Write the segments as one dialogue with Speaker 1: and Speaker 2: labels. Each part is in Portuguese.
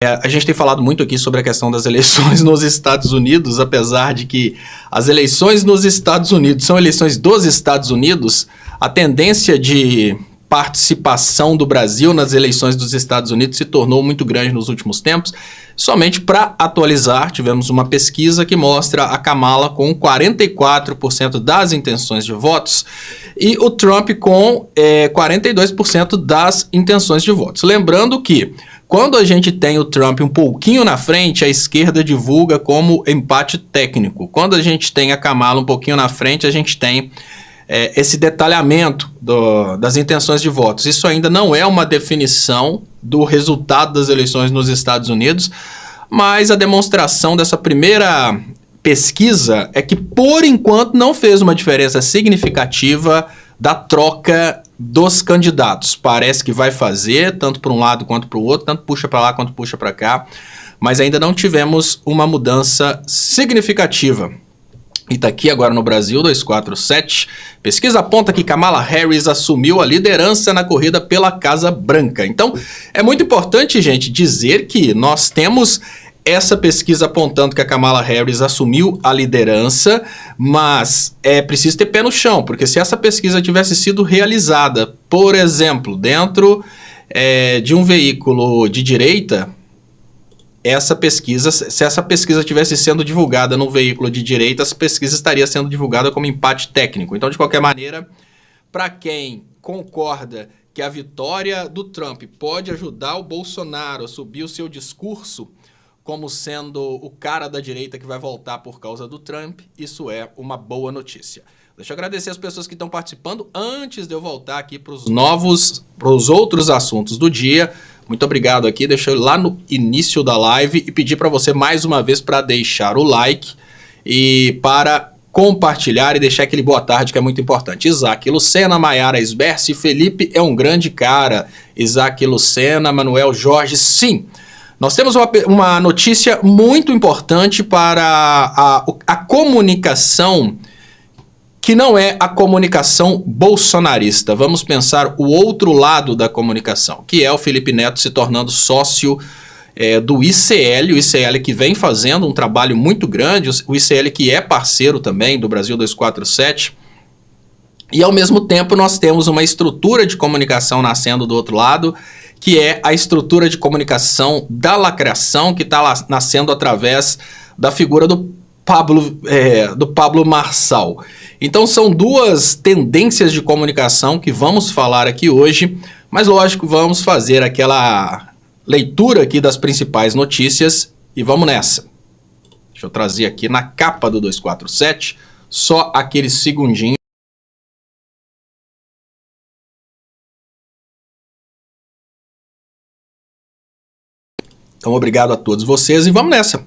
Speaker 1: A gente tem falado muito aqui sobre a questão das eleições nos Estados Unidos, apesar de que as eleições nos Estados Unidos são eleições dos Estados Unidos, a tendência de participação do Brasil nas eleições dos Estados Unidos se tornou muito grande nos últimos tempos. Somente para atualizar, tivemos uma pesquisa que mostra a Kamala com 44% das intenções de votos e o Trump com 42% das intenções de votos. Lembrando que quando a gente tem o Trump um pouquinho na frente, a esquerda divulga como empate técnico. Quando a gente tem a Kamala um pouquinho na frente, a gente tem esse detalhamento das intenções de votos. Isso ainda não é uma definição do resultado das eleições nos Estados Unidos, mas a demonstração dessa primeira pesquisa é que, por enquanto, não fez uma diferença significativa da troca dos candidatos. Parece que vai fazer, tanto para um lado quanto para o outro, tanto puxa para lá quanto puxa para cá, mas ainda não tivemos uma mudança significativa. E está aqui agora no Brasil, 247, pesquisa aponta que Kamala Harris assumiu a liderança na corrida pela Casa Branca. Então, é muito importante, gente, dizer que nós temos essa pesquisa apontando que a Kamala Harris assumiu a liderança, mas é preciso ter pé no chão, porque se essa pesquisa tivesse sido realizada, por exemplo, dentro de um veículo de direita, se essa pesquisa tivesse sendo divulgada no veículo de direita, essa pesquisa estaria sendo divulgada como empate técnico. Então, de qualquer maneira, para quem concorda que a vitória do Trump pode ajudar o Bolsonaro a subir o seu discurso como sendo o cara da direita que vai voltar por causa do Trump, isso é uma boa notícia. Deixa eu agradecer as pessoas que estão participando. Antes de eu voltar aqui para os outros assuntos do dia, muito obrigado aqui, deixa eu ir lá no início da live e pedir para você mais uma vez para deixar o like e para compartilhar e deixar aquele boa tarde que é muito importante. Isaac Lucena, Maiara Esberce, Felipe é um grande cara, Isaac Lucena, Manuel Jorge, sim. Nós temos uma notícia muito importante para a comunicação que não é a comunicação bolsonarista. Vamos pensar o outro lado da comunicação, que é o Felipe Neto se tornando sócio do ICL, o ICL que vem fazendo um trabalho muito grande, o ICL que é parceiro também do Brasil 247, e ao mesmo tempo nós temos uma estrutura de comunicação nascendo do outro lado, que é a estrutura de comunicação da lacração, que está nascendo através da figura do Pablo Marçal. Então são duas tendências de comunicação que vamos falar aqui hoje, mas lógico, vamos fazer aquela leitura aqui das principais notícias e vamos nessa. Deixa eu trazer aqui na capa do 247, só aquele segundinho. Então obrigado a todos vocês e vamos nessa.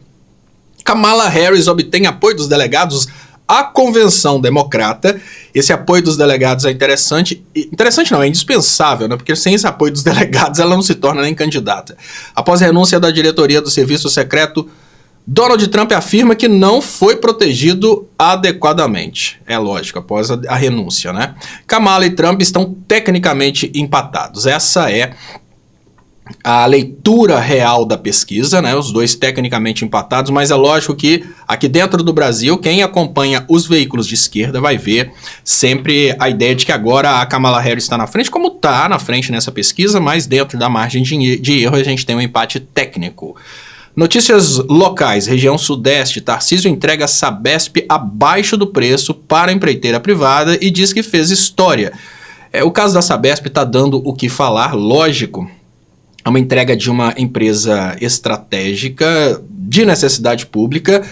Speaker 1: Kamala Harris obtém apoio dos delegados à Convenção Democrata. Esse apoio dos delegados é interessante. Interessante não, é indispensável, né? Porque sem esse apoio dos delegados ela não se torna nem candidata. Após a renúncia da diretoria do Serviço Secreto, Donald Trump afirma que não foi protegido adequadamente. É lógico, após a renúncia, né? Kamala e Trump estão tecnicamente empatados. Essa é a leitura real da pesquisa, né? Os dois tecnicamente empatados, mas é lógico que aqui dentro do Brasil, quem acompanha os veículos de esquerda vai ver sempre a ideia de que agora a Kamala Harris está na frente, como está na frente nessa pesquisa, mas dentro da margem de erro a gente tem um empate técnico. Notícias locais, região sudeste, Tarcísio entrega Sabesp abaixo do preço para a empreiteira privada e diz que fez história. O caso da Sabesp está dando o que falar, lógico. É uma entrega de uma empresa estratégica de necessidade pública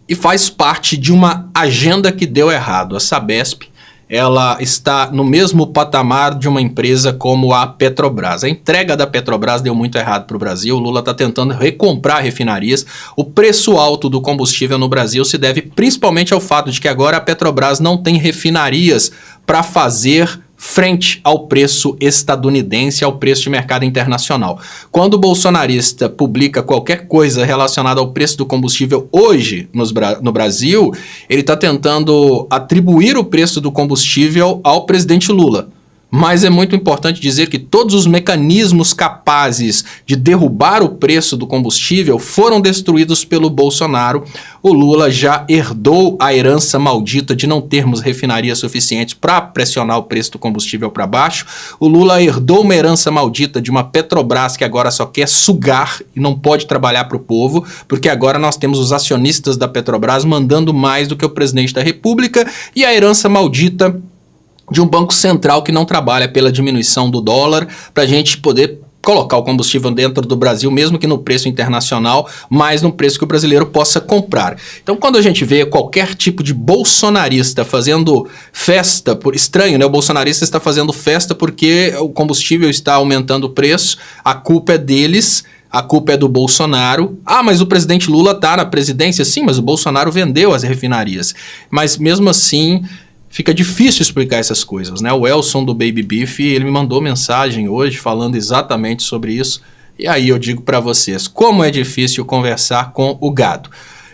Speaker 1: e faz parte de uma agenda que deu errado. A Sabesp, ela está no mesmo patamar de uma empresa como a Petrobras. A entrega da Petrobras deu muito errado para o Brasil. O Lula está tentando recomprar refinarias. O preço alto do combustível no Brasil se deve principalmente ao fato de que agora a Petrobras não tem refinarias para fazer frente ao preço estadunidense, ao preço de mercado internacional. Quando o bolsonarista publica qualquer coisa relacionada ao preço do combustível hoje no Brasil, ele está tentando atribuir o preço do combustível ao presidente Lula. mas é muito importante dizer que todos os mecanismos capazes de derrubar o preço do combustível foram destruídos pelo Bolsonaro. O Lula já herdou a herança maldita de não termos refinarias suficientes para pressionar o preço do combustível para baixo. O Lula herdou uma herança maldita de uma Petrobras que agora só quer sugar e não pode trabalhar para o povo, porque agora nós temos os acionistas da Petrobras mandando mais do que o presidente da República, e a herança maldita de um banco central que não trabalha pela diminuição do dólar para a gente poder colocar o combustível dentro do Brasil, mesmo que no preço internacional, mas no preço que o brasileiro possa comprar. Então, quando a gente vê qualquer tipo de bolsonarista fazendo festa, estranho, né? O bolsonarista está fazendo festa porque o combustível está aumentando o preço, a culpa é deles. A culpa é do Bolsonaro. Ah, mas o presidente Lula está na presidência? Sim, mas o Bolsonaro vendeu as refinarias. Mas mesmo assim, fica difícil explicar essas coisas, né? O Elson do Baby Beef, ele me mandou mensagem hoje falando exatamente sobre isso. E aí eu digo para vocês, como é difícil conversar com o gado.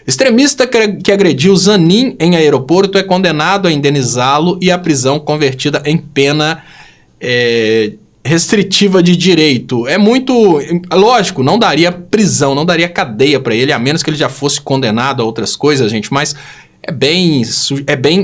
Speaker 1: Extremista que agrediu Zanin em aeroporto é condenado a indenizá-lo e a prisão convertida em pena restritiva de direito. É muito... Lógico, não daria prisão, não daria cadeia para ele, a menos que ele já fosse condenado a outras coisas, gente, mas é bem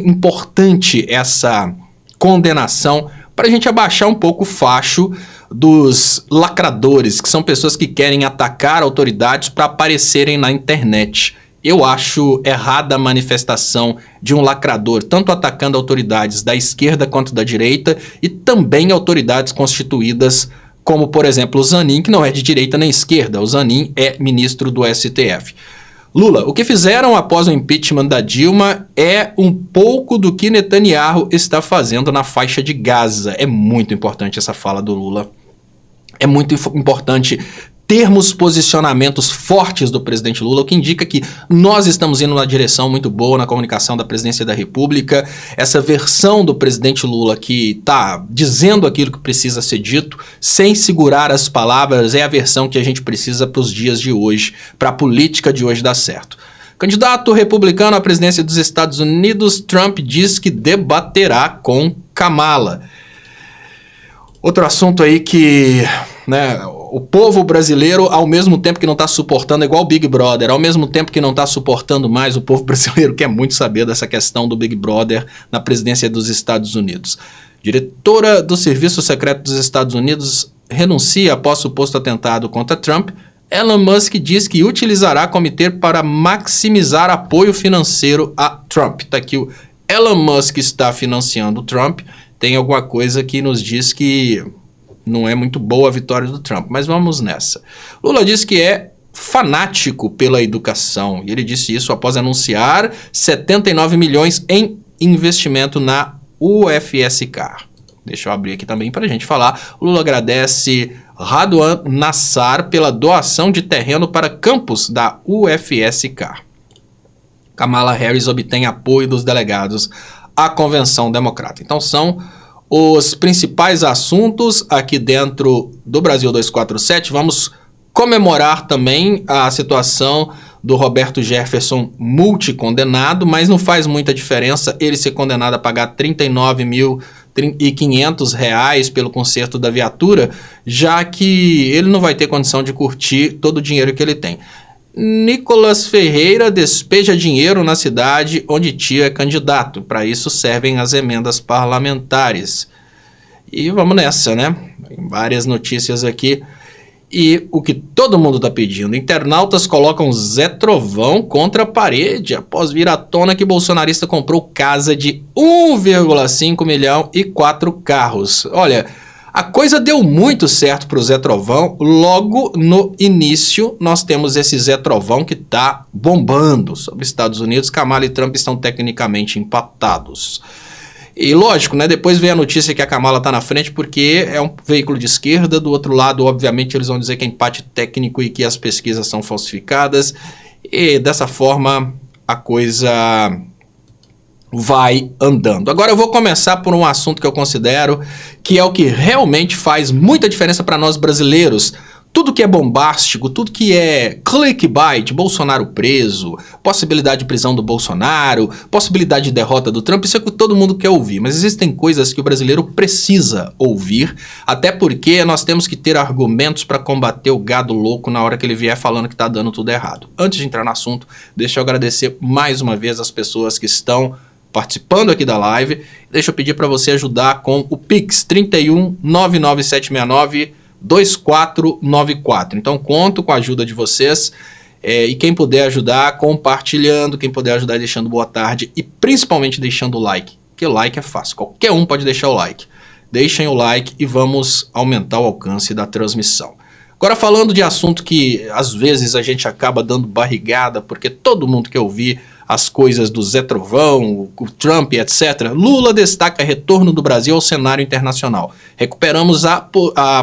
Speaker 1: importante essa condenação para a gente abaixar um pouco o facho dos lacradores, que são pessoas que querem atacar autoridades para aparecerem na internet. Eu acho errada a manifestação de um lacrador, tanto atacando autoridades da esquerda quanto da direita, e também autoridades constituídas, como, por exemplo, o Zanin, que não é de direita nem esquerda. O Zanin é ministro do STF. Lula, o que fizeram após o impeachment da Dilma é um pouco do que Netanyahu está fazendo na faixa de Gaza. É muito importante essa fala do Lula. É muito importante termos posicionamentos fortes do presidente Lula, o que indica que nós estamos indo numa direção muito boa na comunicação da presidência da República. Essa versão do presidente Lula que está dizendo aquilo que precisa ser dito, sem segurar as palavras, é a versão que a gente precisa para os dias de hoje, para a política de hoje dar certo. Candidato republicano à presidência dos Estados Unidos, Trump diz que debaterá com Kamala. Outro assunto aí que, né, o povo brasileiro, ao mesmo tempo que não está suportando, é igual o Big Brother, ao mesmo tempo que não está suportando mais, o povo brasileiro quer muito saber dessa questão do Big Brother na presidência dos Estados Unidos. Diretora do Serviço Secreto dos Estados Unidos renuncia após suposto atentado contra Trump. Elon Musk diz que utilizará comitê para maximizar apoio financeiro a Trump. Tá aqui, o Elon Musk está financiando o Trump. Tem alguma coisa que nos diz que não é muito boa a vitória do Trump, mas vamos nessa. Lula diz que é fanático pela educação, e ele disse isso após anunciar 79 milhões em investimento na UFSC. Deixa eu abrir aqui também para a gente falar. O Lula agradece Raduan Nassar pela doação de terreno para campus da UFSC. Kamala Harris obtém apoio dos delegados à Convenção Democrata. Então são os principais assuntos aqui dentro do Brasil 247. Vamos comemorar também a situação do Roberto Jefferson multicondenado, mas não faz muita diferença ele ser condenado a pagar R$ 39.500 pelo conserto da viatura, já que ele não vai ter condição de curtir todo o dinheiro que ele tem. Nicolas Ferreira despeja dinheiro na cidade onde tio é candidato. Para isso servem as emendas parlamentares. E vamos nessa, né? Tem várias notícias aqui. E o que todo mundo está pedindo. Internautas colocam Zé Trovão contra a parede após vir à tona que bolsonarista comprou casa de 1,5 milhão e 4 carros. Olha, a coisa deu muito certo para o Zé Trovão. Logo no início, nós temos esse Zé Trovão que está bombando. Sobre Estados Unidos, Kamala e Trump estão tecnicamente empatados. E lógico, né? Depois veio a notícia que a Kamala está na frente porque é um veículo de esquerda. Do outro lado, obviamente, eles vão dizer que é empate técnico e que as pesquisas são falsificadas. E dessa forma, a coisa vai andando. Agora eu vou começar por um assunto que eu considero que é o que realmente faz muita diferença para nós brasileiros. Tudo que é bombástico, tudo que é clickbait, Bolsonaro preso, possibilidade de prisão do Bolsonaro, possibilidade de derrota do Trump, isso é o que todo mundo quer ouvir. Mas existem coisas que o brasileiro precisa ouvir, até porque nós temos que ter argumentos para combater o gado louco na hora que ele vier falando que tá dando tudo errado. Antes de entrar no assunto, deixa eu agradecer mais uma vez as pessoas que estão participando aqui da live. Deixa eu pedir para você ajudar com o Pix 31 99769 2494. Então conto com a ajuda de vocês e quem puder ajudar compartilhando, quem puder ajudar deixando boa tarde e principalmente deixando o like, porque o like é fácil, qualquer um pode deixar o like. Deixem o like e vamos aumentar o alcance da transmissão. Agora falando de assunto que às vezes a gente acaba dando barrigada porque todo mundo quer ouvir as coisas do Zé Trovão, o Trump, etc. Lula destaca retorno do Brasil ao cenário internacional. Recuperamos a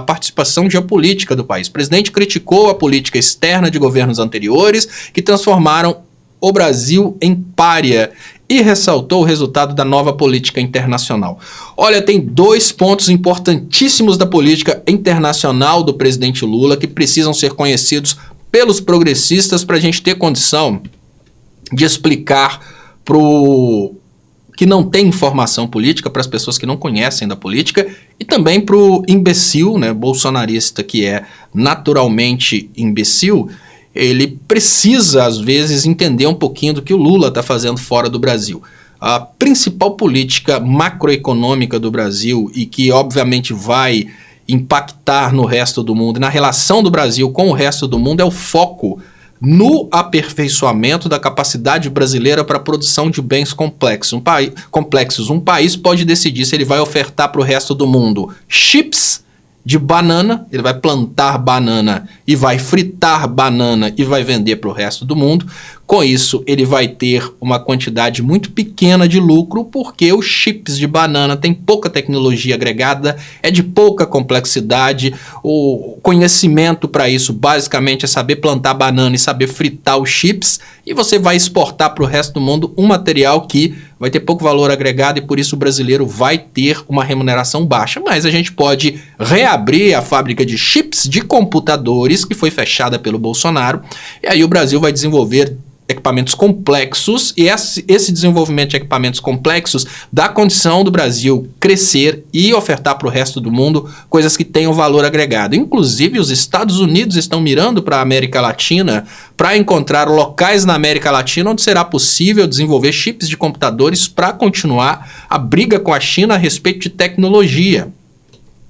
Speaker 1: participação geopolítica do país. O presidente criticou a política externa de governos anteriores que transformaram o Brasil em pária e ressaltou o resultado da nova política internacional. Olha, tem dois pontos importantíssimos da política internacional do presidente Lula que precisam ser conhecidos pelos progressistas para a gente ter condição de explicar para o que não tem informação política, para as pessoas que não conhecem da política, e também para o imbecil, né, bolsonarista, que é naturalmente imbecil, ele precisa, às vezes, entender um pouquinho do que o Lula está fazendo fora do Brasil. A principal política macroeconômica do Brasil, e que obviamente vai impactar no resto do mundo, na relação do Brasil com o resto do mundo, é o foco no aperfeiçoamento da capacidade brasileira para a produção de bens complexos. Um país pode decidir se ele vai ofertar para o resto do mundo chips de banana, ele vai plantar banana e vai fritar banana e vai vender para o resto do mundo. Com isso, ele vai ter uma quantidade muito pequena de lucro, porque os chips de banana têm pouca tecnologia agregada, é de pouca complexidade. O conhecimento para isso, basicamente, é saber plantar banana e saber fritar os chips, e você vai exportar para o resto do mundo um material que vai ter pouco valor agregado e por isso o brasileiro vai ter uma remuneração baixa. Mas a gente pode reabrir a fábrica de chips de computadores que foi fechada pelo Bolsonaro, e aí o Brasil vai desenvolver equipamentos complexos, e esse desenvolvimento de equipamentos complexos dá condição do Brasil crescer e ofertar para o resto do mundo coisas que tenham valor agregado. Inclusive, os Estados Unidos estão mirando para a América Latina para encontrar locais na América Latina onde será possível desenvolver chips de computadores para continuar a briga com a China a respeito de tecnologia.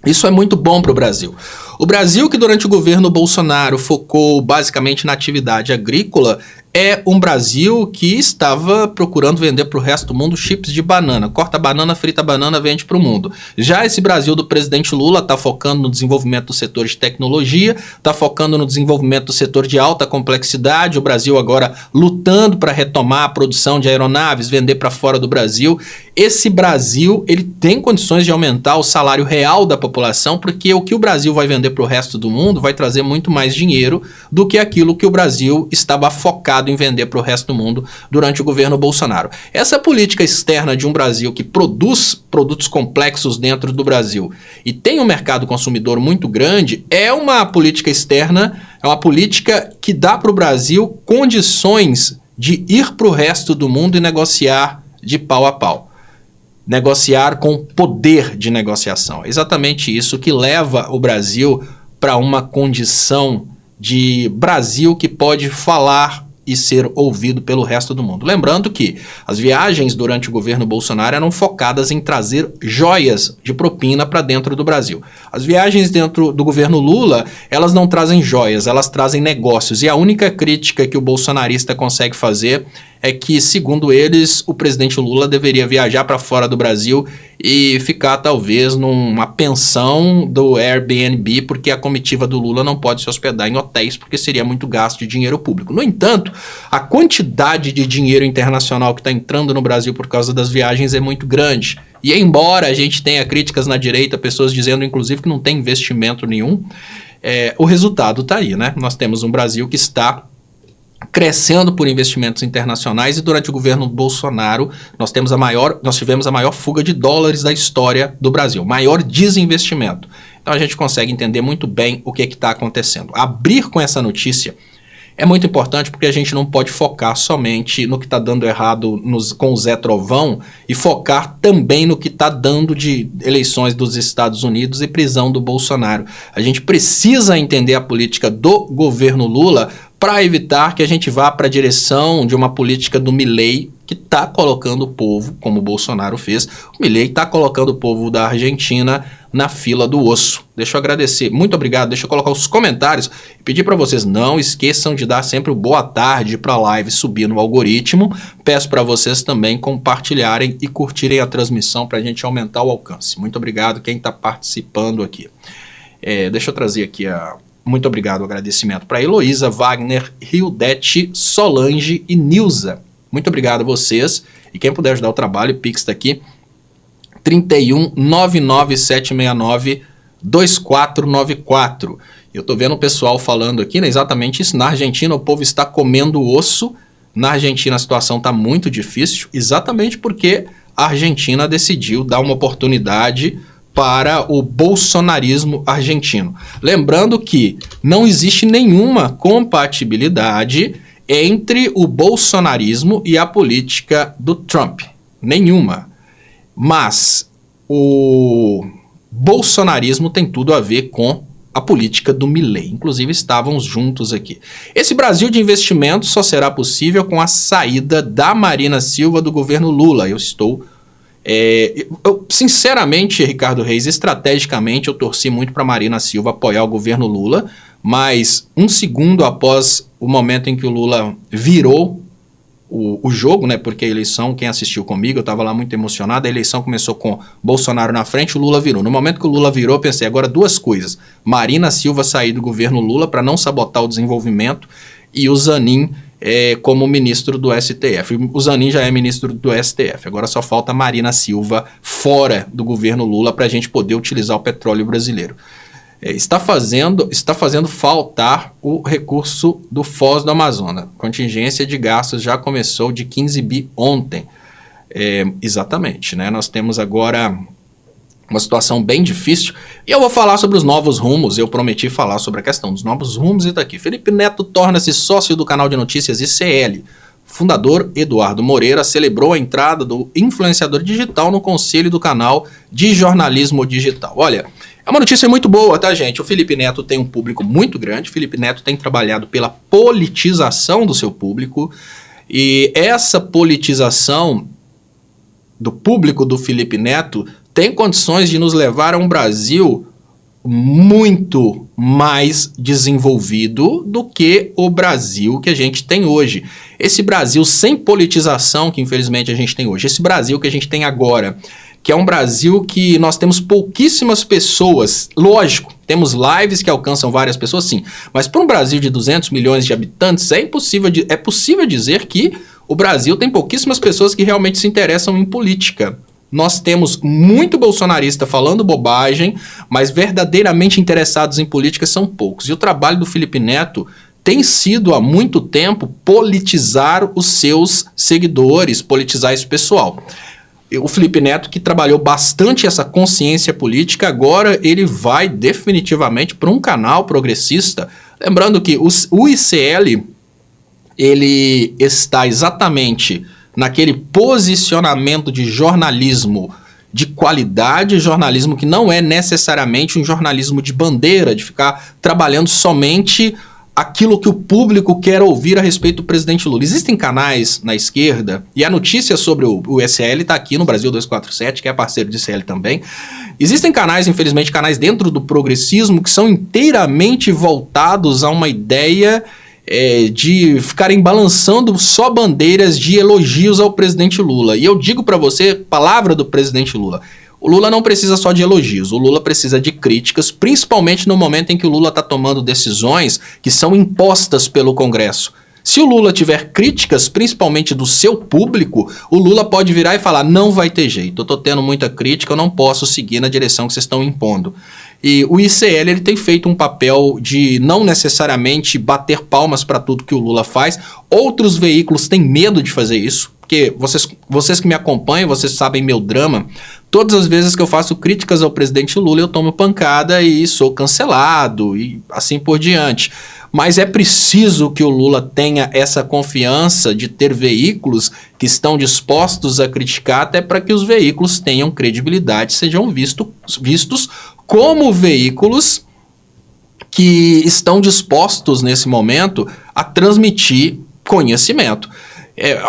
Speaker 1: Isso é muito bom para o Brasil. O Brasil, que durante o governo Bolsonaro focou basicamente na atividade agrícola, é um Brasil que estava procurando vender para o resto do mundo chips de banana. Corta banana, frita banana, vende para o mundo. Já esse Brasil do presidente Lula está focando no desenvolvimento do setor de tecnologia, está focando no desenvolvimento do setor de alta complexidade. O Brasil agora lutando para retomar a produção de aeronaves, vender para fora do Brasil. Esse Brasil, ele tem condições de aumentar o salário real da população, porque o que o Brasil vai vender para o resto do mundo vai trazer muito mais dinheiro do que aquilo que o Brasil estava focado em vender para o resto do mundo durante o governo Bolsonaro. Essa política externa de um Brasil que produz produtos complexos dentro do Brasil e tem um mercado consumidor muito grande, é uma política externa, é uma política que dá para o Brasil condições de ir para o resto do mundo e negociar de pau a pau. Negociar com poder de negociação. É exatamente isso que leva o Brasil para uma condição de Brasil que pode falar e ser ouvido pelo resto do mundo. Lembrando que as viagens durante o governo Bolsonaro eram focadas em trazer joias de propina para dentro do Brasil. As viagens dentro do governo Lula, elas não trazem joias, elas trazem negócios. E a única crítica que o bolsonarista consegue fazer é que, segundo eles, o presidente Lula deveria viajar para fora do Brasil e ficar talvez numa pensão do Airbnb, porque a comitiva do Lula não pode se hospedar em hotéis, porque seria muito gasto de dinheiro público. No entanto, a quantidade de dinheiro internacional que está entrando no Brasil por causa das viagens é muito grande. E embora a gente tenha críticas na direita, pessoas dizendo inclusive que não tem investimento nenhum, o resultado está aí, né? Nós temos um Brasil que está crescendo por investimentos internacionais, e durante o governo Bolsonaro nós tivemos a maior fuga de dólares da história do Brasil, maior desinvestimento. Então a gente consegue entender muito bem o que está acontecendo. Abrir com essa notícia é muito importante porque a gente não pode focar somente no que está dando errado com o Zé Trovão e focar também no que está dando de eleições dos Estados Unidos e prisão do Bolsonaro. A gente precisa entender a política do governo Lula para evitar que a gente vá para a direção de uma política do Milei que está colocando o povo, como o Bolsonaro fez, o Milei está colocando o povo da Argentina na fila do osso. Deixa eu agradecer, muito obrigado, deixa eu colocar os comentários e pedir para vocês, não esqueçam de dar sempre o boa tarde para a live subir no algoritmo. Peço para vocês também compartilharem e curtirem a transmissão para a gente aumentar o alcance. Muito obrigado quem está participando aqui. Deixa eu trazer aqui muito obrigado, agradecimento para Heloísa, Wagner, Hildete, Solange e Nilza. Muito obrigado a vocês. E quem puder ajudar o trabalho, o Pix está aqui. 31 99769 2494. Eu tô vendo o pessoal falando aqui, né, exatamente isso. Na Argentina o povo está comendo osso. Na Argentina a situação está muito difícil, exatamente porque a Argentina decidiu dar uma oportunidade para o bolsonarismo argentino. Lembrando que não existe nenhuma compatibilidade entre o bolsonarismo e a política do Trump. Nenhuma. Mas o bolsonarismo tem tudo a ver com a política do Milei. Inclusive estávamos juntos aqui. Esse Brasil de investimentos só será possível com a saída da Marina Silva do governo Lula. Sinceramente, Ricardo Reis, estrategicamente eu torci muito para Marina Silva apoiar o governo Lula, mas um segundo após o momento em que o Lula virou o jogo, né? Porque a eleição, quem assistiu comigo, eu estava lá muito emocionado, a eleição começou com Bolsonaro na frente, o Lula virou. No momento que o Lula virou, eu pensei, agora duas coisas. Marina Silva sair do governo Lula para não sabotar o desenvolvimento e o Zanin como ministro do STF. O Zanin já é ministro do STF, agora só falta Marina Silva fora do governo Lula para a gente poder utilizar o petróleo brasileiro. Está fazendo faltar o recurso do Foz do Amazonas. Contingência de gastos já começou de 15 bi ontem. Exatamente, né? Nós temos agora uma situação bem difícil. E eu vou falar sobre os novos rumos. Eu prometi falar sobre a questão dos novos rumos e tá aqui. Felipe Neto torna-se sócio do canal de notícias ICL. Fundador Eduardo Moreira celebrou a entrada do influenciador digital no conselho do canal de jornalismo digital. Olha, é uma notícia muito boa, tá, gente? O Felipe Neto tem um público muito grande. O Felipe Neto tem trabalhado pela politização do seu público. E essa politização do público do Felipe Neto tem condições de nos levar a um Brasil muito mais desenvolvido do que o Brasil que a gente tem hoje. Esse Brasil sem politização que infelizmente a gente tem hoje, esse Brasil que a gente tem agora, que é um Brasil que nós temos pouquíssimas pessoas, lógico, temos lives que alcançam várias pessoas, sim, mas para um Brasil de 200 milhões de habitantes é possível dizer que o Brasil tem pouquíssimas pessoas que realmente se interessam em política. Nós temos muito bolsonarista falando bobagem, mas verdadeiramente interessados em política são poucos. E o trabalho do Felipe Neto tem sido há muito tempo politizar os seus seguidores, politizar esse pessoal. O Felipe Neto, que trabalhou bastante essa consciência política, agora ele vai definitivamente para um canal progressista. Lembrando que o ICL, ele está exatamente naquele posicionamento de jornalismo de qualidade, jornalismo que não é necessariamente um jornalismo de bandeira, de ficar trabalhando somente aquilo que o público quer ouvir a respeito do presidente Lula. Existem canais na esquerda, e a notícia sobre o SL está aqui no Brasil 247, que é parceiro do ICL também. Existem canais, infelizmente, canais dentro do progressismo que são inteiramente voltados a uma ideia de ficarem balançando só bandeiras de elogios ao presidente Lula. E eu digo para você, palavra do presidente Lula, o Lula não precisa só de elogios, o Lula precisa de críticas, principalmente no momento em que o Lula está tomando decisões que são impostas pelo Congresso. Se o Lula tiver críticas, principalmente do seu público, o Lula pode virar e falar, não vai ter jeito, eu estou tendo muita crítica, eu não posso seguir na direção que vocês estão impondo. E o ICL ele tem feito um papel de não necessariamente bater palmas para tudo que o Lula faz. Outros veículos têm medo de fazer isso, porque vocês que me acompanham, vocês sabem meu drama Todas as vezes que eu faço críticas ao presidente Lula, eu tomo pancada e sou cancelado e assim por diante. Mas é preciso que o Lula tenha essa confiança de ter veículos que estão dispostos a criticar, até para que os veículos tenham credibilidade, sejam vistos como veículos que estão dispostos nesse momento a transmitir conhecimento.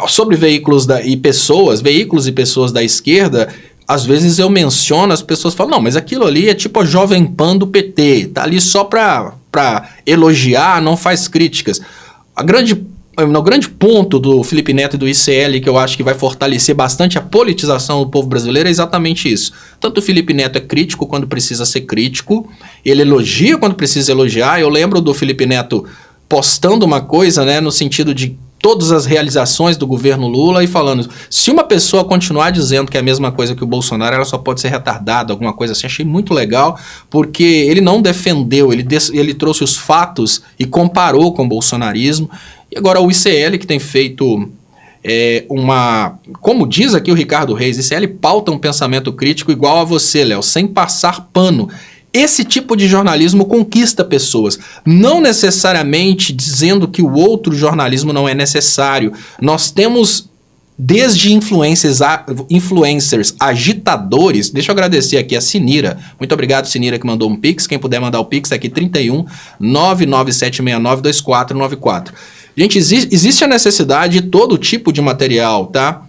Speaker 1: Sobre veículos e pessoas da esquerda, às vezes eu menciono, as pessoas falam, não, mas aquilo ali é tipo a Jovem Pan do PT, tá ali só para elogiar, não faz críticas. O grande ponto do Felipe Neto e do ICL, que eu acho que vai fortalecer bastante a politização do povo brasileiro, é exatamente isso. Tanto o Felipe Neto é crítico quando precisa ser crítico, ele elogia quando precisa elogiar. Eu lembro do Felipe Neto postando uma coisa, né, no sentido de todas as realizações do governo Lula e falando, se uma pessoa continuar dizendo que é a mesma coisa que o Bolsonaro, ela só pode ser retardada, alguma coisa assim. Achei muito legal, porque ele não defendeu, ele trouxe os fatos e comparou com o bolsonarismo. E agora o ICL, que tem feito como diz aqui o Ricardo Reis, ICL pauta um pensamento crítico igual a você, Léo, sem passar pano. Esse tipo de jornalismo conquista pessoas, não necessariamente dizendo que o outro jornalismo não é necessário. Nós temos desde influencers, agitadores. Deixa eu agradecer aqui a Sinira. Muito obrigado, Sinira, que mandou um pix. Quem puder mandar o pix aqui, 31 99769 2494. Gente, existe a necessidade de todo tipo de material, tá?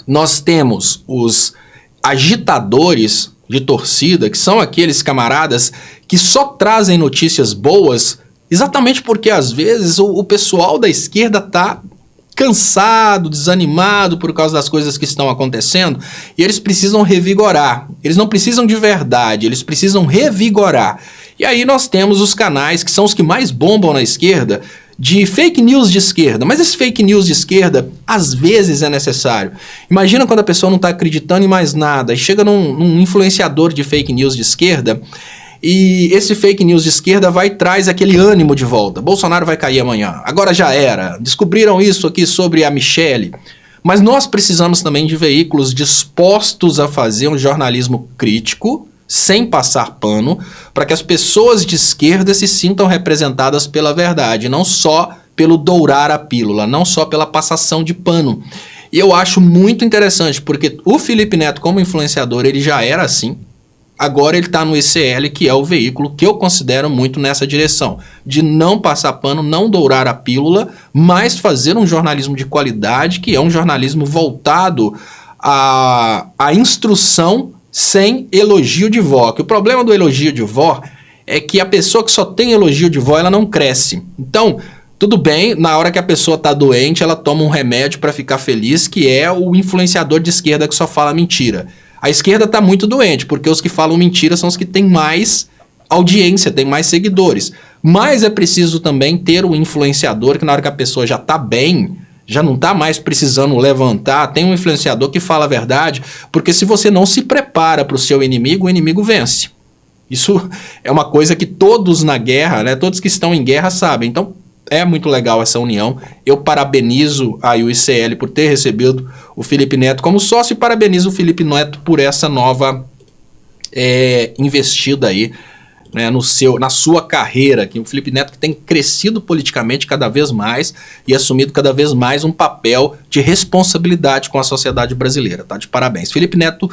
Speaker 1: Nós temos os agitadores de torcida, que são aqueles camaradas que só trazem notícias boas, exatamente porque às vezes o pessoal da esquerda tá cansado, desanimado por causa das coisas que estão acontecendo, e eles precisam revigorar. Eles não precisam de verdade, eles precisam revigorar. E aí nós temos os canais que são os que mais bombam na esquerda, de fake news de esquerda. Mas esse fake news de esquerda, às vezes é necessário. Imagina quando a pessoa não está acreditando em mais nada, e chega num influenciador de fake news de esquerda, e esse fake news de esquerda vai e traz aquele ânimo de volta. Bolsonaro vai cair amanhã, agora já era. Descobriram isso aqui sobre a Michelle. Mas nós precisamos também de veículos dispostos a fazer um jornalismo crítico, sem passar pano, para que as pessoas de esquerda se sintam representadas pela verdade, não só pelo dourar a pílula, não só pela passação de pano. E eu acho muito interessante, porque o Felipe Neto, como influenciador, ele já era assim. Agora ele está no ICL, que é o veículo que eu considero muito nessa direção, de não passar pano, não dourar a pílula, mas fazer um jornalismo de qualidade, que é um jornalismo voltado à instrução sem elogio de vó. Que o problema do elogio de vó é que a pessoa que só tem elogio de vó, ela não cresce. Então, tudo bem, na hora que a pessoa está doente, ela toma um remédio para ficar feliz, que é o influenciador de esquerda que só fala mentira. A esquerda está muito doente, porque os que falam mentira são os que têm mais audiência, têm mais seguidores. Mas é preciso também ter um influenciador que na hora que a pessoa já está bem, já não está mais precisando levantar, tem um influenciador que fala a verdade, porque se você não se prepara para o seu inimigo, o inimigo vence. Isso é uma coisa que todos na guerra, né, todos que estão em guerra sabem. Então é muito legal essa união. Eu parabenizo a ICL por ter recebido o Felipe Neto como sócio e parabenizo o Felipe Neto por essa nova investida aí, né, na sua carreira, que o Felipe Neto que tem crescido politicamente cada vez mais e assumido cada vez mais um papel de responsabilidade com a sociedade brasileira, tá? De parabéns. Felipe Neto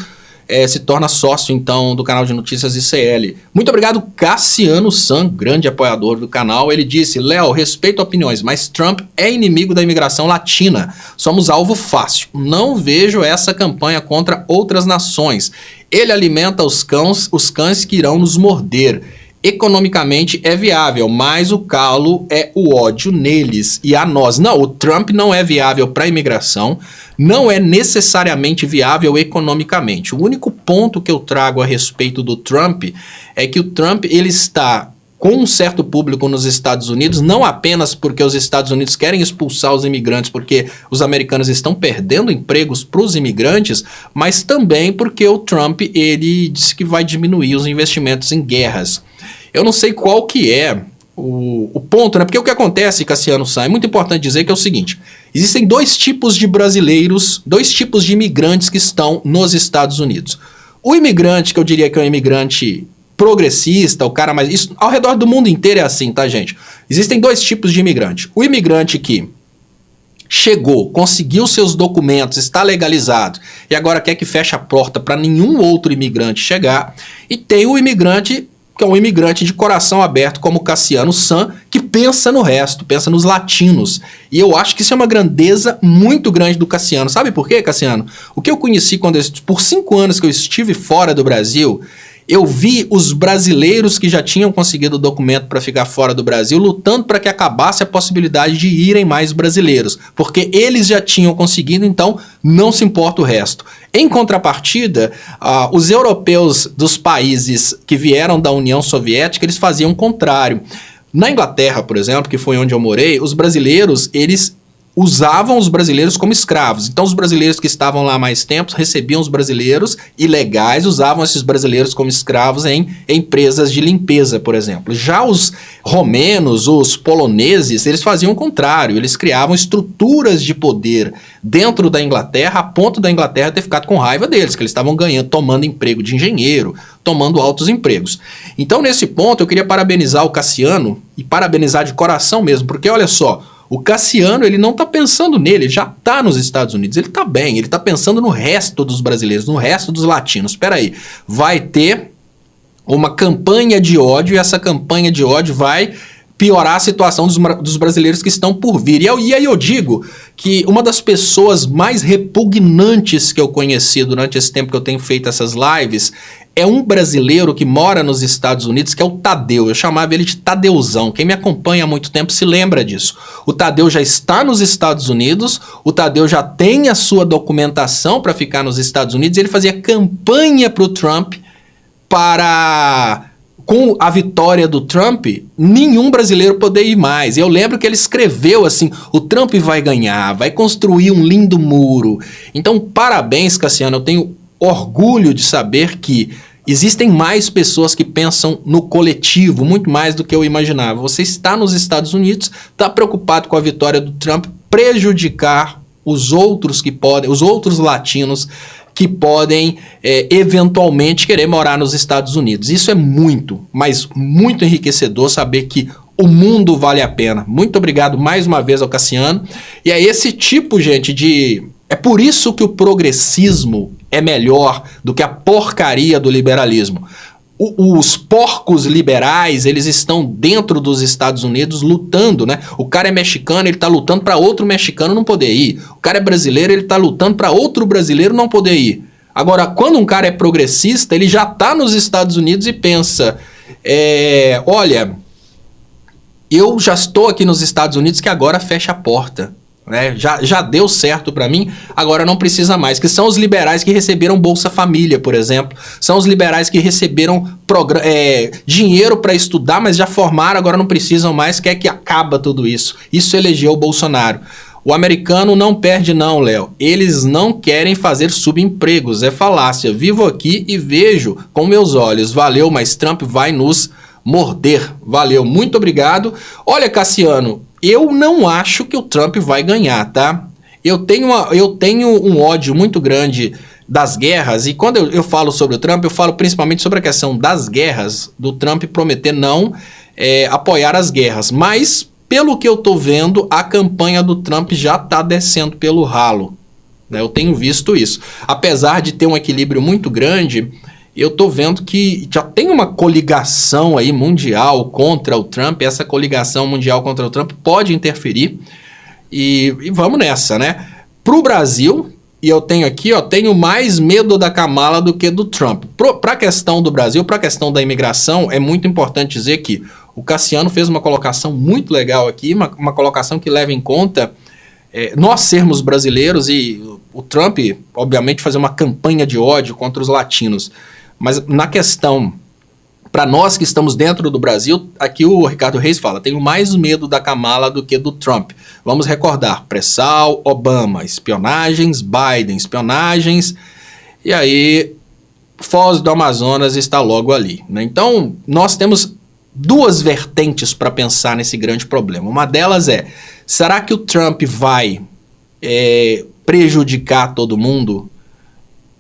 Speaker 1: se torna sócio, então, do canal de notícias ICL. Muito obrigado, Cassiano San, grande apoiador do canal. Ele disse, Léo, respeito opiniões, mas Trump é inimigo da imigração latina. Somos alvo fácil. Não vejo essa campanha contra outras nações. Ele alimenta os cães que irão nos morder. Economicamente é viável, mas o calo é o ódio neles e a nós. Não, o Trump não é viável para a imigração, não é necessariamente viável economicamente. O único ponto que eu trago a respeito do Trump é que o Trump ele está com um certo público nos Estados Unidos, não apenas porque os Estados Unidos querem expulsar os imigrantes, porque os americanos estão perdendo empregos para os imigrantes, mas também porque o Trump ele disse que vai diminuir os investimentos em guerras. Eu não sei qual que é o ponto, né? Porque o que acontece, Cassiano Sá, é muito importante dizer que é o seguinte: existem dois tipos de brasileiros, dois tipos de imigrantes que estão nos Estados Unidos. O imigrante, que eu diria que é um imigrante progressista, o cara mais... Isso ao redor do mundo inteiro é assim, tá, gente? Existem dois tipos de imigrante. O imigrante que chegou, conseguiu seus documentos, está legalizado e agora quer que feche a porta para nenhum outro imigrante chegar. E tem o imigrante que é um imigrante de coração aberto, como Cassiano Sá, que pensa no resto, pensa nos latinos. E eu acho que isso é uma grandeza muito grande do Cassiano. Sabe por quê, Cassiano? O que eu conheci por 5 anos que eu estive fora do Brasil, eu vi os brasileiros que já tinham conseguido o documento para ficar fora do Brasil lutando para que acabasse a possibilidade de irem mais brasileiros, porque eles já tinham conseguido, então não se importa o resto. Em contrapartida, os europeus dos países que vieram da União Soviética, eles faziam o contrário. Na Inglaterra, por exemplo, que foi onde eu morei, os brasileiros, eles usavam os brasileiros como escravos. Então os brasileiros que estavam lá há mais tempo recebiam os brasileiros ilegais, usavam esses brasileiros como escravos em empresas de limpeza, por exemplo. Já os romenos, os poloneses, eles faziam o contrário, eles criavam estruturas de poder dentro da Inglaterra, a ponto da Inglaterra ter ficado com raiva deles, que eles estavam ganhando, tomando emprego de engenheiro, tomando altos empregos. Então nesse ponto eu queria parabenizar o Cassiano, e parabenizar de coração mesmo, porque olha só, o Cassiano, ele não está pensando nele, ele já está nos Estados Unidos, ele está bem, ele está pensando no resto dos brasileiros, no resto dos latinos. Espera aí, vai ter uma campanha de ódio e essa campanha de ódio vai piorar a situação dos brasileiros que estão por vir. E aí eu digo que uma das pessoas mais repugnantes que eu conheci durante esse tempo que eu tenho feito essas lives é um brasileiro que mora nos Estados Unidos, que é o Tadeu. Eu chamava ele de Tadeuzão. Quem me acompanha há muito tempo se lembra disso. O Tadeu já está nos Estados Unidos, o Tadeu já tem a sua documentação para ficar nos Estados Unidos, ele fazia campanha para o Trump para... Com a vitória do Trump, nenhum brasileiro poder ir mais. Eu lembro que ele escreveu assim, o Trump vai ganhar, vai construir um lindo muro. Então, parabéns, Cassiano, eu tenho orgulho de saber que existem mais pessoas que pensam no coletivo, muito mais do que eu imaginava. Você está nos Estados Unidos, está preocupado com a vitória do Trump prejudicar os outros que podem, os outros latinos que podem eventualmente querer morar nos Estados Unidos. Isso é muito, mas muito enriquecedor saber que o mundo vale a pena. Muito obrigado mais uma vez ao Cassiano. E é esse tipo, gente, de... É por isso que o progressismo é melhor do que a porcaria do liberalismo. Os porcos liberais, eles estão dentro dos Estados Unidos lutando, né? O cara é mexicano, ele está lutando para outro mexicano não poder ir. O cara é brasileiro, ele está lutando para outro brasileiro não poder ir. Agora, quando um cara é progressista, ele já está nos Estados Unidos e pensa, olha, eu já estou aqui nos Estados Unidos que agora fecha a porta. Né? Já deu certo para mim, agora não precisa mais. Que são os liberais que receberam Bolsa Família, por exemplo. São os liberais que receberam dinheiro para estudar, mas já formaram, agora não precisam mais, quer que acaba tudo isso. Isso elegeu o Bolsonaro. O americano não perde não, Léo. Eles não querem fazer subempregos, é falácia. Vivo aqui e vejo com meus olhos. Valeu, mas Trump vai nos morder. Valeu, muito obrigado. Olha, Cassiano, eu não acho que o Trump vai ganhar, tá? Eu tenho um ódio muito grande das guerras, e quando eu falo sobre o Trump, eu falo principalmente sobre a questão das guerras, do Trump prometer não apoiar as guerras. Mas, pelo que eu tô vendo, a campanha do Trump já tá descendo pelo ralo. Né? Eu tenho visto isso. Apesar de ter um equilíbrio muito grande, eu tô vendo que já tem uma coligação aí mundial contra o Trump. Essa coligação mundial contra o Trump pode interferir e vamos nessa, né? Pro Brasil, e eu tenho aqui, tenho mais medo da Kamala do que do Trump. Pra questão do Brasil, pra questão da imigração, é muito importante dizer que o Cassiano fez uma colocação muito legal aqui, uma colocação que leva em conta nós sermos brasileiros e o Trump, obviamente, fazer uma campanha de ódio contra os latinos. Mas na questão, para nós que estamos dentro do Brasil, aqui o Ricardo Reis fala, tenho mais medo da Kamala do que do Trump. Vamos recordar, pré-sal, Obama, espionagens, Biden, espionagens, e aí Foz do Amazonas está logo ali. Né? Então, nós temos duas vertentes para pensar nesse grande problema. Uma delas é, será que o Trump vai prejudicar todo mundo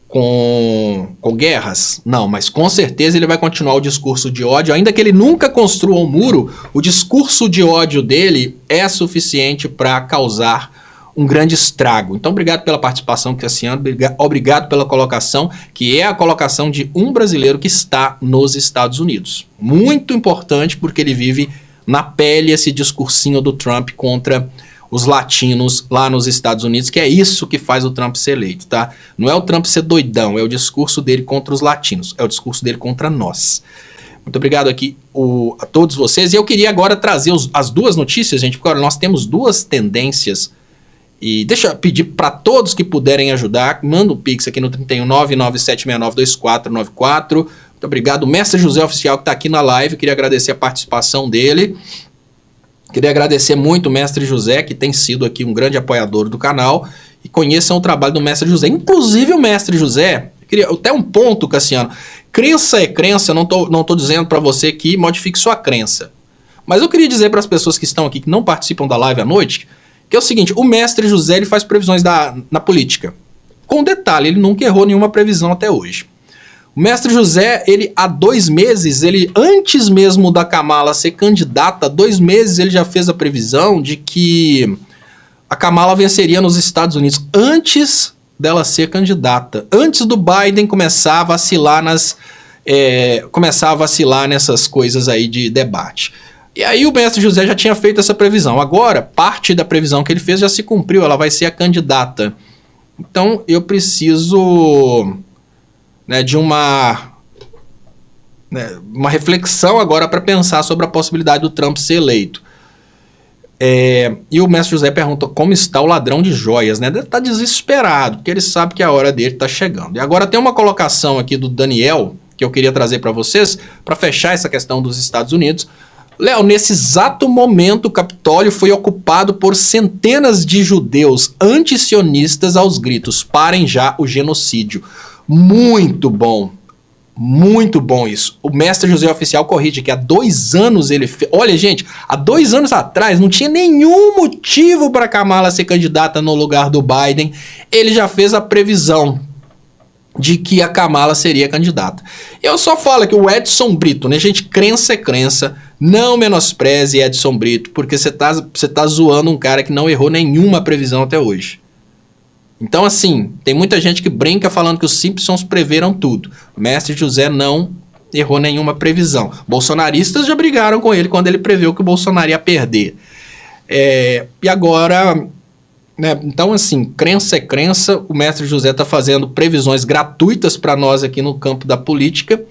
Speaker 1: com guerras? Não, mas com certeza ele vai continuar o discurso de ódio, ainda que ele nunca construa um muro, o discurso de ódio dele é suficiente para causar um grande estrago. Então, obrigado pela participação, Cassiano, obrigado pela colocação, que é a colocação de um brasileiro que está nos Estados Unidos. Muito importante, porque ele vive na pele esse discursinho do Trump contra os latinos lá nos Estados Unidos, que é isso que faz o Trump ser eleito, tá? Não é o Trump ser doidão, é o discurso dele contra os latinos, é o discurso dele contra nós. Muito obrigado aqui a todos vocês. E eu queria agora trazer as duas notícias, gente, porque agora nós temos duas tendências. E deixa eu pedir para todos que puderem ajudar, manda um pix aqui no 31997692494. Muito obrigado, o Mestre José Oficial, que está aqui na live. Queria agradecer a participação dele. Queria agradecer muito o Mestre José, que tem sido aqui um grande apoiador do canal. E conheçam o trabalho do Mestre José. Inclusive o Mestre José, até um ponto, Cassiano. Crença é crença, eu não tô dizendo para você que modifique sua crença. Mas eu queria dizer para as pessoas que estão aqui, que não participam da live à noite, que é o seguinte, o Mestre José ele faz previsões na política. Com detalhe, ele nunca errou nenhuma previsão até hoje. O Mestre José, ele há 2 meses, antes mesmo da Kamala ser candidata, há 2 meses ele já fez a previsão de que a Kamala venceria nos Estados Unidos antes dela ser candidata. Antes do Biden começar a vacilar nessas coisas aí de debate. E aí o Mestre José já tinha feito essa previsão. Agora, parte da previsão que ele fez já se cumpriu, ela vai ser a candidata. Então eu preciso... de uma reflexão agora para pensar sobre a possibilidade do Trump ser eleito. E o Mestre José pergunta como está o ladrão de joias, né? Deve estar desesperado, porque ele sabe que a hora dele está chegando. E agora tem uma colocação aqui do Daniel, que eu queria trazer para vocês, para fechar essa questão dos Estados Unidos. Léo, nesse exato momento o Capitólio foi ocupado por centenas de judeus antisionistas aos gritos, parem já o genocídio. Muito bom isso. O Mestre José Oficial corrige que há 2 anos ele fez... Olha, gente, há 2 anos atrás não tinha nenhum motivo para Kamala ser candidata no lugar do Biden. Ele já fez a previsão de que a Kamala seria candidata. Eu só falo que o Edson Brito, né, gente, crença é crença, não menospreze Edson Brito, porque você tá zoando um cara que não errou nenhuma previsão até hoje. Então, assim, tem muita gente que brinca falando que os Simpsons preveram tudo. O Mestre José não errou nenhuma previsão. Bolsonaristas já brigaram com ele quando ele preveu que o Bolsonaro ia perder. E agora, né, então, assim, crença é crença. O Mestre José está fazendo previsões gratuitas para nós aqui no campo da política.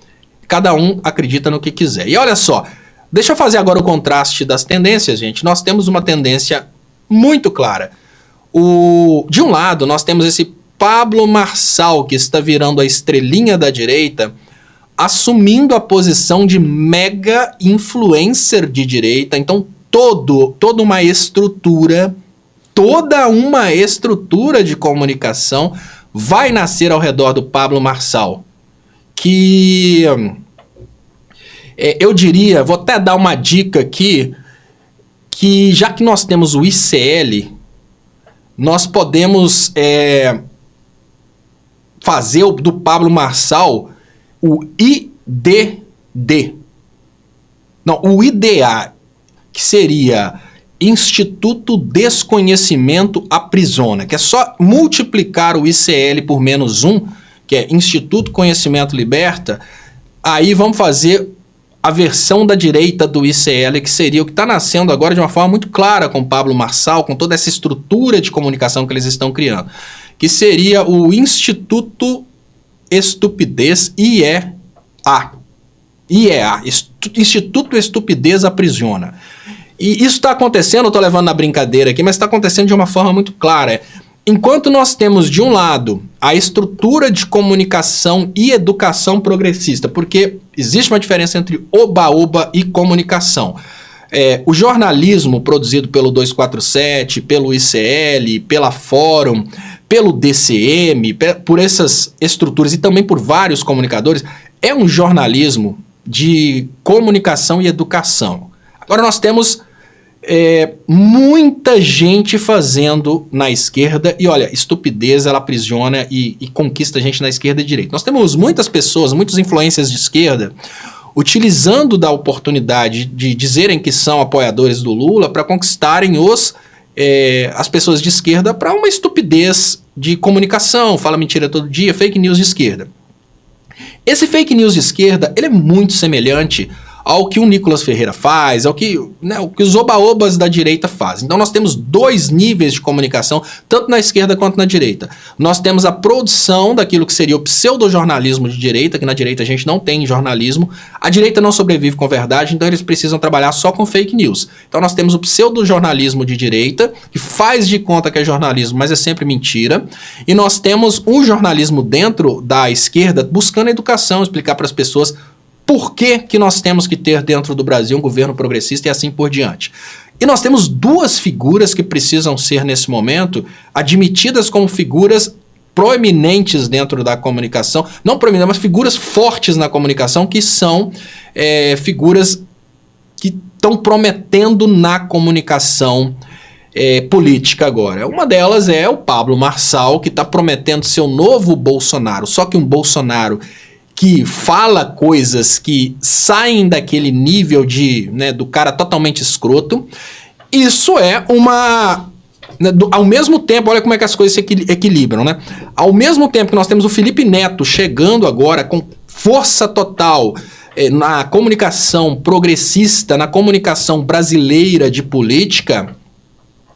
Speaker 1: Cada um acredita no que quiser. E olha só, deixa eu fazer agora o contraste das tendências, gente. Nós temos uma tendência muito clara. De um lado, nós temos esse Pablo Marçal, que está virando a estrelinha da direita, assumindo a posição de mega influencer de direita. Então, toda uma estrutura de comunicação vai nascer ao redor do Pablo Marçal. Que eu diria, vou até dar uma dica aqui, que já que nós temos o ICL, nós podemos fazer do Pablo Marçal o IDD. Não, o IDA, que seria Instituto Desconhecimento Aprisiona, que é só multiplicar o ICL por -1, que é Instituto Conhecimento Liberta, aí vamos fazer a versão da direita do ICL, que seria o que está nascendo agora de uma forma muito clara com o Pablo Marçal, com toda essa estrutura de comunicação que eles estão criando, que seria o Instituto Estupidez IEA, Instituto Estupidez Aprisiona. E isso está acontecendo, eu estou levando na brincadeira aqui, mas está acontecendo de uma forma muito clara. Enquanto nós temos, de um lado, a estrutura de comunicação e educação progressista, porque existe uma diferença entre oba-oba e comunicação. O jornalismo produzido pelo 247, pelo ICL, pela Fórum, pelo DCM, por essas estruturas e também por vários comunicadores, é um jornalismo de comunicação e educação. Agora nós temos muita gente fazendo na esquerda, e olha, estupidez ela aprisiona e conquista a gente na esquerda e direita. Nós temos muitas pessoas, muitos influencers de esquerda, utilizando da oportunidade de dizerem que são apoiadores do Lula para conquistarem as pessoas de esquerda para uma estupidez de comunicação, fala mentira todo dia, fake news de esquerda. Esse fake news de esquerda, ele é muito semelhante ao que o Nicolas Ferreira faz, ao que, o que os oba-obas da direita fazem. Então nós temos dois níveis de comunicação, tanto na esquerda quanto na direita. Nós temos a produção daquilo que seria o pseudojornalismo de direita, que na direita a gente não tem jornalismo. A direita não sobrevive com verdade, então eles precisam trabalhar só com fake news. Então nós temos o pseudojornalismo de direita, que faz de conta que é jornalismo, mas é sempre mentira. E nós temos um jornalismo dentro da esquerda buscando educação, explicar para as pessoas por que nós temos que ter dentro do Brasil um governo progressista e assim por diante. E nós temos duas figuras que precisam ser, nesse momento, admitidas como figuras proeminentes dentro da comunicação, não proeminentes, mas figuras fortes na comunicação, que são figuras que estão prometendo na comunicação política agora. Uma delas é o Pablo Marçal, que está prometendo ser o novo Bolsonaro, só que um Bolsonaro que fala coisas que saem daquele nível do cara totalmente escroto. Isso é uma... ao mesmo tempo, olha como é que as coisas se equilibram, né? Ao mesmo tempo que nós temos o Felipe Neto chegando agora com força total na comunicação progressista, na comunicação brasileira de política,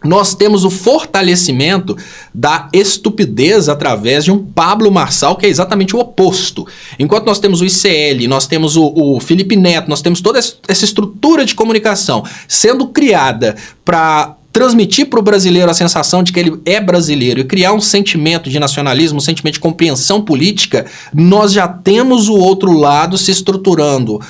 Speaker 1: nós temos o fortalecimento da estupidez através de um Pablo Marçal, que é exatamente o oposto. Enquanto nós temos o ICL, nós temos o Felipe Neto, nós temos toda essa estrutura de comunicação sendo criada para transmitir para o brasileiro a sensação de que ele é brasileiro e criar um sentimento de nacionalismo, um sentimento de compreensão política, nós já temos o outro lado se estruturando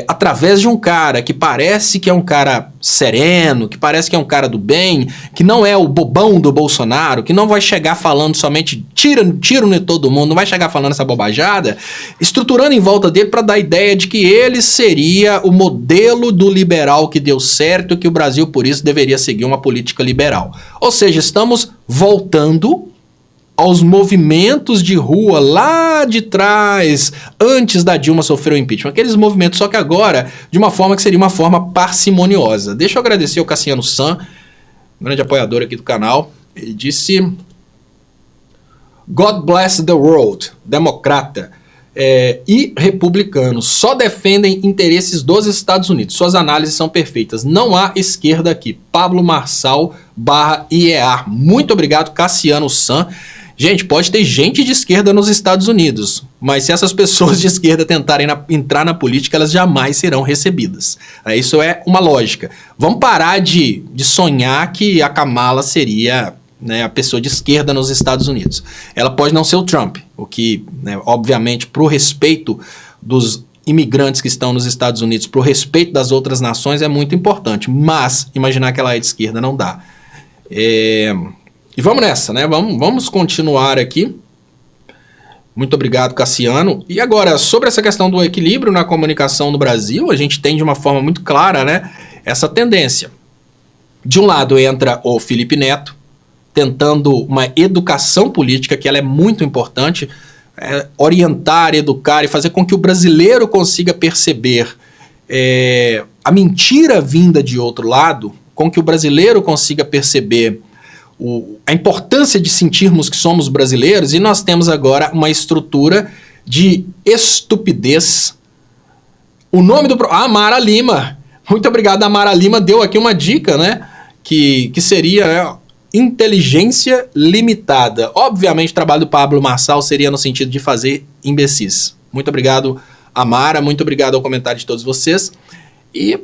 Speaker 1: através de um cara que parece que é um cara sereno, que parece que é um cara do bem, que não é o bobão do Bolsonaro, que não vai chegar falando somente tiro em todo mundo, não vai chegar falando essa bobajada, estruturando em volta dele para dar a ideia de que ele seria o modelo do liberal que deu certo e que o Brasil, por isso, deveria seguir uma política liberal. Ou seja, estamos voltando aos movimentos de rua lá de trás, antes da Dilma sofrer o impeachment. Aqueles movimentos, só que agora, de uma forma que seria uma forma parcimoniosa. Deixa eu agradecer ao Cassiano San, grande apoiador aqui do canal. Ele disse: God bless the world, democrata e republicano, só defendem interesses dos Estados Unidos. Suas análises são perfeitas. Não há esquerda aqui. Pablo Marçal /IEA. Muito obrigado, Cassiano San. Gente, pode ter gente de esquerda nos Estados Unidos, mas se essas pessoas de esquerda tentarem entrar na política, elas jamais serão recebidas. Isso é uma lógica. Vamos parar de sonhar que a Kamala seria a pessoa de esquerda nos Estados Unidos. Ela pode não ser o Trump, o que, obviamente, para o respeito dos imigrantes que estão nos Estados Unidos, para o respeito das outras nações, é muito importante. Mas imaginar que ela é de esquerda não dá. E vamos nessa, né? Vamos continuar aqui. Muito obrigado, Cassiano. E agora, sobre essa questão do equilíbrio na comunicação no Brasil, a gente tem de uma forma muito clara, essa tendência. De um lado entra o Felipe Neto, tentando uma educação política, que ela é muito importante, orientar, educar e fazer com que o brasileiro consiga perceber a mentira vinda de outro lado, com que o brasileiro consiga perceber a importância de sentirmos que somos brasileiros, e nós temos agora uma estrutura de estupidez. O nome do... Amara Lima. Muito obrigado, Amara Lima deu aqui uma dica, que seria inteligência limitada. Obviamente o trabalho do Pablo Marçal seria no sentido de fazer imbecis. Muito obrigado, Amara, muito obrigado ao comentário de todos vocês. E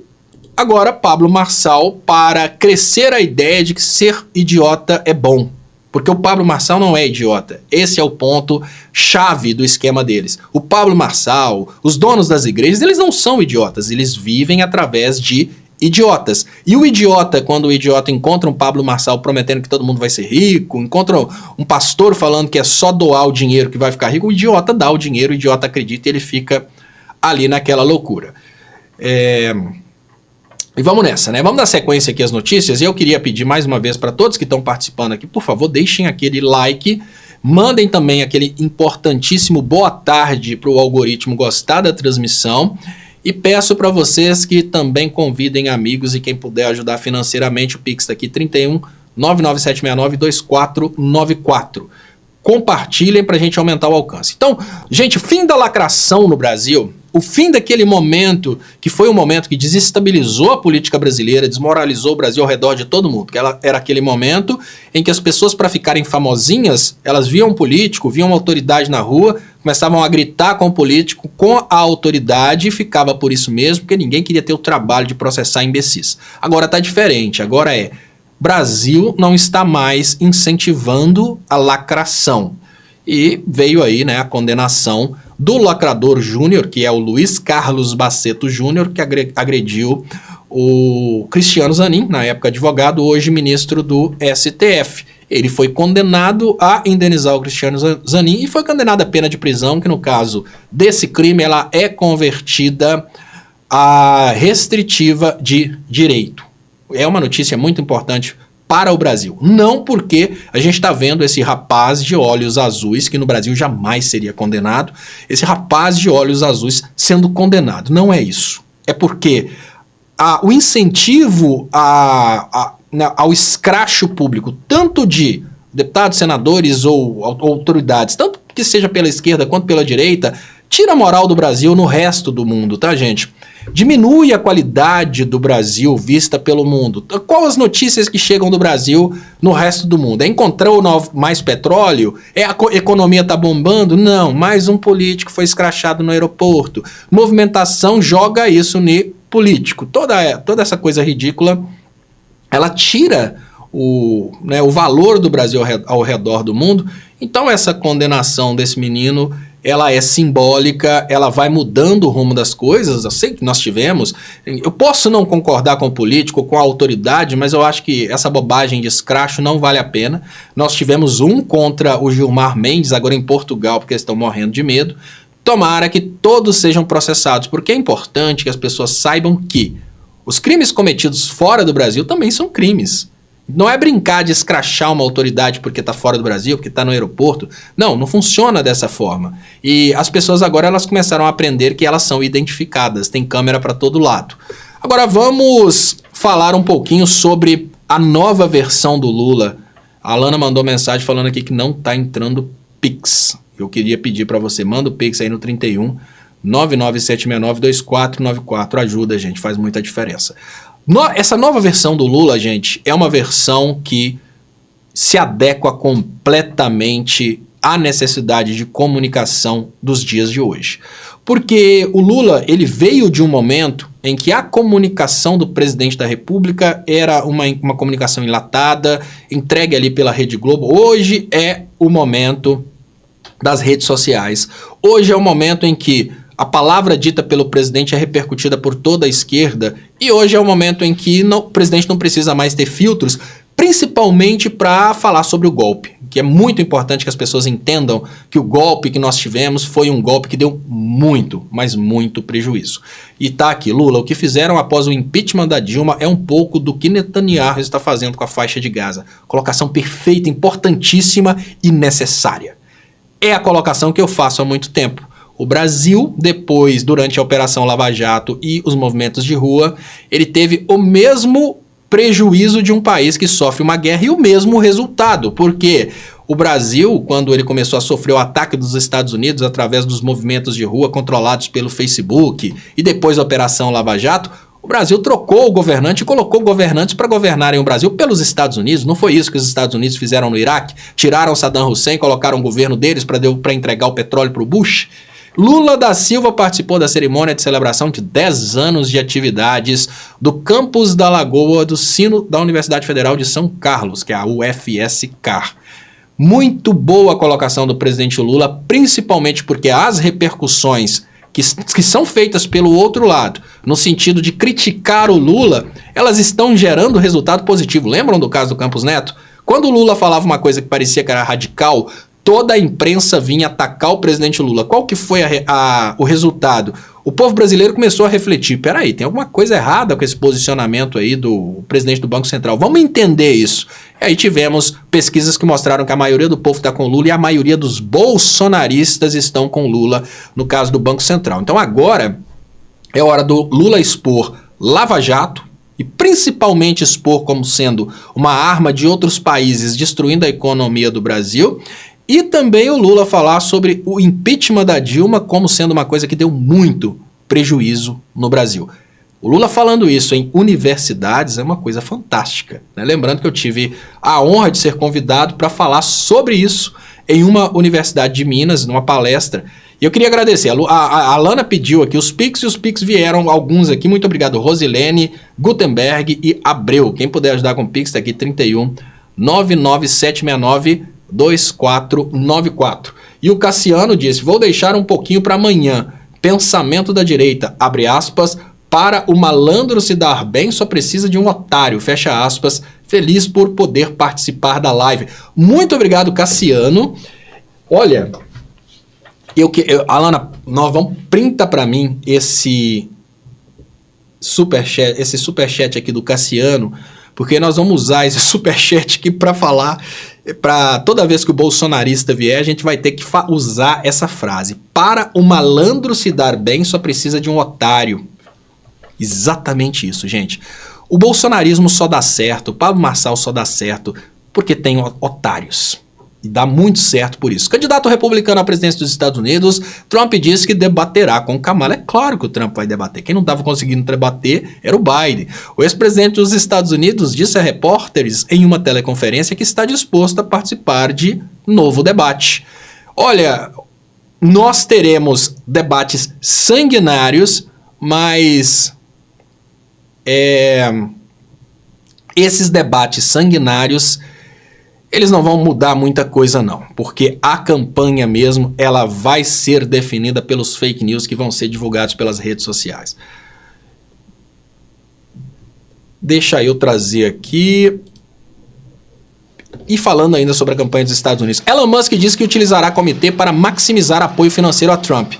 Speaker 1: agora, Pablo Marçal, para crescer a ideia de que ser idiota é bom. Porque o Pablo Marçal não é idiota. Esse é o ponto chave do esquema deles. O Pablo Marçal, os donos das igrejas, eles não são idiotas. Eles vivem através de idiotas. E o idiota, quando o idiota encontra um Pablo Marçal prometendo que todo mundo vai ser rico, encontra um pastor falando que é só doar o dinheiro que vai ficar rico, o idiota dá o dinheiro, o idiota acredita e ele fica ali naquela loucura. E vamos nessa, né? Vamos dar sequência aqui às notícias. E eu queria pedir mais uma vez para todos que estão participando aqui, por favor, deixem aquele like, mandem também aquele importantíssimo boa tarde para o algoritmo gostar da transmissão. E peço para vocês que também convidem amigos e quem puder ajudar financeiramente, o Pix está aqui, 31 99769 2494. Compartilhem para a gente aumentar o alcance. Então, gente, fim da lacração no Brasil, o fim daquele momento que foi um momento que desestabilizou a política brasileira, desmoralizou o Brasil ao redor de todo mundo, que era aquele momento em que as pessoas, para ficarem famosinhas, elas viam um político, viam uma autoridade na rua, começavam a gritar com o político, com a autoridade, e ficava por isso mesmo, porque ninguém queria ter o trabalho de processar imbecis. Agora está diferente, agora Brasil não está mais incentivando a lacração. E veio aí, né, a condenação do lacrador júnior, que é o Luiz Carlos Baceto Júnior, que agrediu o Cristiano Zanin, na época advogado, hoje ministro do STF. Ele foi condenado a indenizar o Cristiano Zanin e foi condenado a pena de prisão, que no caso desse crime ela é convertida a restritiva de direito. É uma notícia muito importante para o Brasil. Não porque a gente está vendo esse rapaz de olhos azuis, que no Brasil jamais seria condenado, esse rapaz de olhos azuis sendo condenado. Não é isso. É porque o incentivo ao escracho público, tanto de deputados, senadores ou autoridades, tanto que seja pela esquerda quanto pela direita, tira a moral do Brasil no resto do mundo, tá, gente? Diminui a qualidade do Brasil vista pelo mundo. Qual as notícias que chegam do Brasil no resto do mundo? Encontrou mais petróleo? A economia tá bombando? Não, mais um político foi escrachado no aeroporto. Movimentação joga isso no político. Toda essa coisa ridícula, ela tira o valor do Brasil ao redor do mundo. Então essa condenação desse menino, ela é simbólica, ela vai mudando o rumo das coisas. Eu sei que nós tivemos, eu posso não concordar com o político, com a autoridade, mas eu acho que essa bobagem de escracho não vale a pena. Nós tivemos um contra o Gilmar Mendes, agora em Portugal, porque eles estão morrendo de medo. Tomara que todos sejam processados, porque é importante que as pessoas saibam que os crimes cometidos fora do Brasil também são crimes. Não é brincar de escrachar uma autoridade porque está fora do Brasil, porque está no aeroporto. Não funciona dessa forma. E as pessoas agora elas começaram a aprender que elas são identificadas, tem câmera para todo lado. Agora vamos falar um pouquinho sobre a nova versão do Lula. A Alana mandou mensagem falando aqui que não está entrando Pix. Eu queria pedir para você, manda o Pix aí no 31 99769 2494. Ajuda, gente, faz muita diferença. Essa nova versão do Lula, gente, é uma versão que se adequa completamente à necessidade de comunicação dos dias de hoje. Porque o Lula, ele veio de um momento em que a comunicação do presidente da República era uma comunicação enlatada, entregue ali pela Rede Globo. Hoje é o momento das redes sociais. Hoje é o momento em que a palavra dita pelo presidente é repercutida por toda a esquerda, e hoje é o momento em que o presidente não precisa mais ter filtros, principalmente para falar sobre o golpe, que é muito importante que as pessoas entendam que o golpe que nós tivemos foi um golpe que deu muito, mas muito prejuízo. E tá aqui, Lula, o que fizeram após o impeachment da Dilma é um pouco do que Netanyahu está fazendo com a faixa de Gaza. Colocação perfeita, importantíssima e necessária. É a colocação que eu faço há muito tempo. O Brasil, depois, durante a Operação Lava Jato e os movimentos de rua, ele teve o mesmo prejuízo de um país que sofre uma guerra e o mesmo resultado, porque o Brasil, quando ele começou a sofrer o ataque dos Estados Unidos através dos movimentos de rua controlados pelo Facebook e depois a Operação Lava Jato, o Brasil trocou o governante e colocou governantes para governarem o Brasil pelos Estados Unidos. Não foi isso que os Estados Unidos fizeram no Iraque? Tiraram Saddam Hussein, colocaram o governo deles para entregar o petróleo para o Bush? Lula da Silva participou da cerimônia de celebração de 10 anos de atividades do campus da Lagoa do Sino da Universidade Federal de São Carlos, que é a UFSCar. Muito boa a colocação do presidente Lula, principalmente porque as repercussões que são feitas pelo outro lado, no sentido de criticar o Lula, elas estão gerando resultado positivo. Lembram do caso do Campos Neto? Quando o Lula falava uma coisa que parecia que era radical, toda a imprensa vinha atacar o presidente Lula. Qual que foi o resultado? o povo brasileiro começou a refletir, peraí, tem alguma coisa errada com esse posicionamento aí do presidente do Banco Central, vamos entender isso. E aí tivemos pesquisas que mostraram que a maioria do povo está com Lula e a maioria dos bolsonaristas estão com Lula no caso do Banco Central. Então agora é hora do Lula expor Lava Jato e principalmente expor como sendo uma arma de outros países destruindo a economia do Brasil. E também o Lula falar sobre o impeachment da Dilma como sendo uma coisa que deu muito prejuízo no Brasil. O Lula falando isso em universidades é uma coisa fantástica, né? Lembrando que eu tive a honra de ser convidado para falar sobre isso em uma universidade de Minas, numa palestra. E eu queria agradecer. A Alana pediu aqui os Pix e os Pix vieram alguns aqui. Muito obrigado, Rosilene, Gutenberg e Abreu. Quem puder ajudar com o Pix, está aqui 31 99769 2494. E o Cassiano disse, vou deixar um pouquinho para amanhã. Pensamento da direita, abre aspas, para o malandro se dar bem só precisa de um otário, fecha aspas, feliz por poder participar da live. Muito obrigado, Cassiano. Olha, Alana, nós vamos printa para mim esse superchat aqui do Cassiano, porque nós vamos usar esse superchat aqui para falar, para toda vez que o bolsonarista vier, a gente vai ter que usar essa frase. Para o malandro se dar bem, só precisa de um otário. Exatamente isso, gente. O bolsonarismo só dá certo, o Pablo Marçal só dá certo porque tem otários. E dá muito certo por isso. Candidato republicano à presidência dos Estados Unidos, Trump disse que debaterá com Kamala. É claro que o Trump vai debater. Quem não estava conseguindo debater era o Biden. O ex-presidente dos Estados Unidos disse a repórteres em uma teleconferência que está disposto a participar de novo debate. Olha, nós teremos debates sanguinários, mas esses debates sanguinários eles não vão mudar muita coisa não, porque a campanha mesmo, ela vai ser definida pelos fake news que vão ser divulgados pelas redes sociais. Deixa eu trazer aqui. E falando ainda sobre a campanha dos Estados Unidos. Elon Musk diz que utilizará comitê para maximizar apoio financeiro a Trump.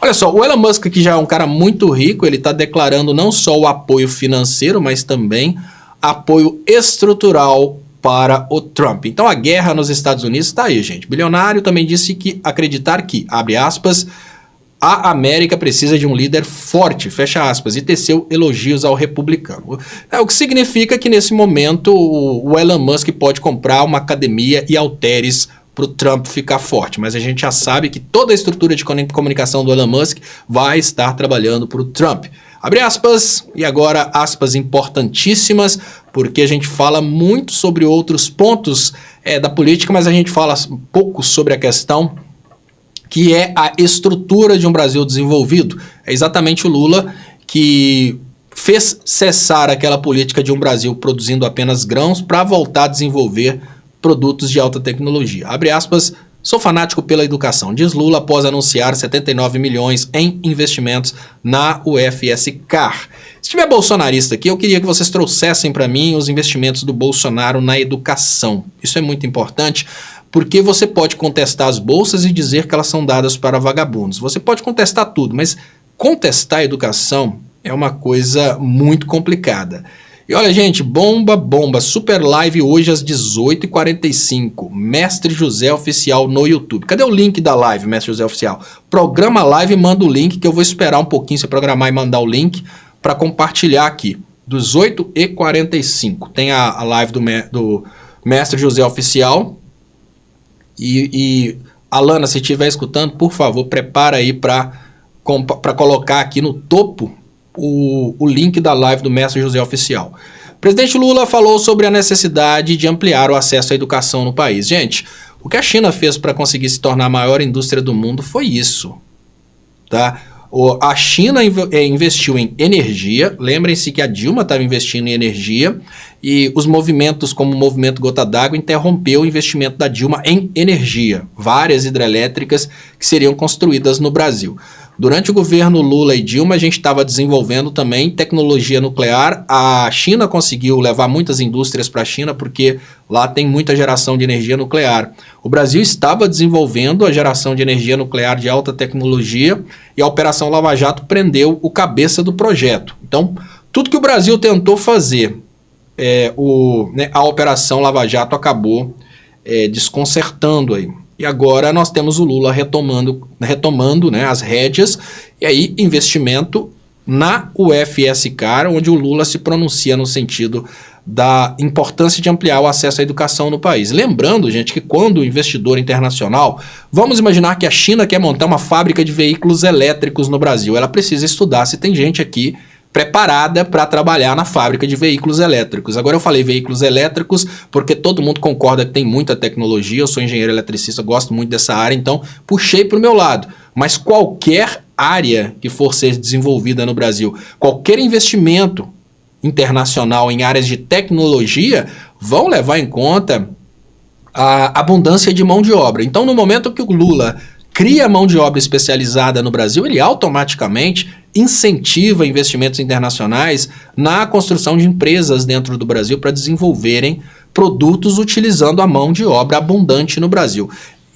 Speaker 1: Olha só, o Elon Musk, que já é um cara muito rico, ele está declarando não só o apoio financeiro, mas também apoio estrutural para o Trump. Então a guerra nos Estados Unidos está aí, gente. Bilionário também disse que acreditar que, abre aspas, a América precisa de um líder forte, fecha aspas, e teceu elogios ao republicano. O que significa que nesse momento o Elon Musk pode comprar uma academia e halteres para o Trump ficar forte, mas a gente já sabe que toda a estrutura de comunicação do Elon Musk vai estar trabalhando para o Trump. Abre aspas, e agora aspas importantíssimas, porque a gente fala muito sobre outros pontos da política, mas a gente fala pouco sobre a questão que é a estrutura de um Brasil desenvolvido. É exatamente o Lula que fez cessar aquela política de um Brasil produzindo apenas grãos para voltar a desenvolver produtos de alta tecnologia. Abre aspas, sou fanático pela educação, diz Lula após anunciar 79 milhões em investimentos na UFSCar. Se tiver bolsonarista aqui, eu queria que vocês trouxessem para mim os investimentos do Bolsonaro na educação. Isso é muito importante, porque você pode contestar as bolsas e dizer que elas são dadas para vagabundos. Você pode contestar tudo, mas contestar a educação é uma coisa muito complicada. E olha, gente, bomba, super live hoje às 18h45, Mestre José Oficial no YouTube. Cadê o link da live, Mestre José Oficial? Programa a live e manda o link, que eu vou esperar um pouquinho você programar e mandar o link para compartilhar aqui. 18h45, tem a live do Mestre José Oficial. E Alana, se estiver escutando, por favor, prepara aí para colocar aqui no topo o link da live do Mestre José Oficial. O presidente Lula falou sobre a necessidade de ampliar o acesso à educação no país. Gente, o que a China fez para conseguir se tornar a maior indústria do mundo foi isso, tá? A China investiu em energia, lembrem-se que a Dilma estava investindo em energia e os movimentos como o movimento Gota d'Água interrompeu o investimento da Dilma em energia, várias hidrelétricas que seriam construídas no Brasil. Durante o governo Lula e Dilma, a gente estava desenvolvendo também tecnologia nuclear. A China conseguiu levar muitas indústrias para a China porque lá tem muita geração de energia nuclear. O Brasil estava desenvolvendo a geração de energia nuclear de alta tecnologia e a Operação Lava Jato prendeu o cabeça do projeto. Então, tudo que o Brasil tentou fazer, a Operação Lava Jato acabou desconcertando aí. E agora nós temos o Lula retomando as rédeas, e aí investimento na UFSC, onde o Lula se pronuncia no sentido da importância de ampliar o acesso à educação no país. Lembrando, gente, que quando o investidor internacional, vamos imaginar que a China quer montar uma fábrica de veículos elétricos no Brasil, ela precisa estudar se tem gente aqui preparada para trabalhar na fábrica de veículos elétricos. Agora eu falei veículos elétricos porque todo mundo concorda que tem muita tecnologia, eu sou engenheiro eletricista, gosto muito dessa área, então puxei para o meu lado. Mas qualquer área que for ser desenvolvida no Brasil, qualquer investimento internacional em áreas de tecnologia, vão levar em conta a abundância de mão de obra. Então, no momento que o Lula cria mão de obra especializada no Brasil, ele automaticamente incentiva investimentos internacionais na construção de empresas dentro do Brasil para desenvolverem produtos utilizando a mão de obra abundante no Brasil.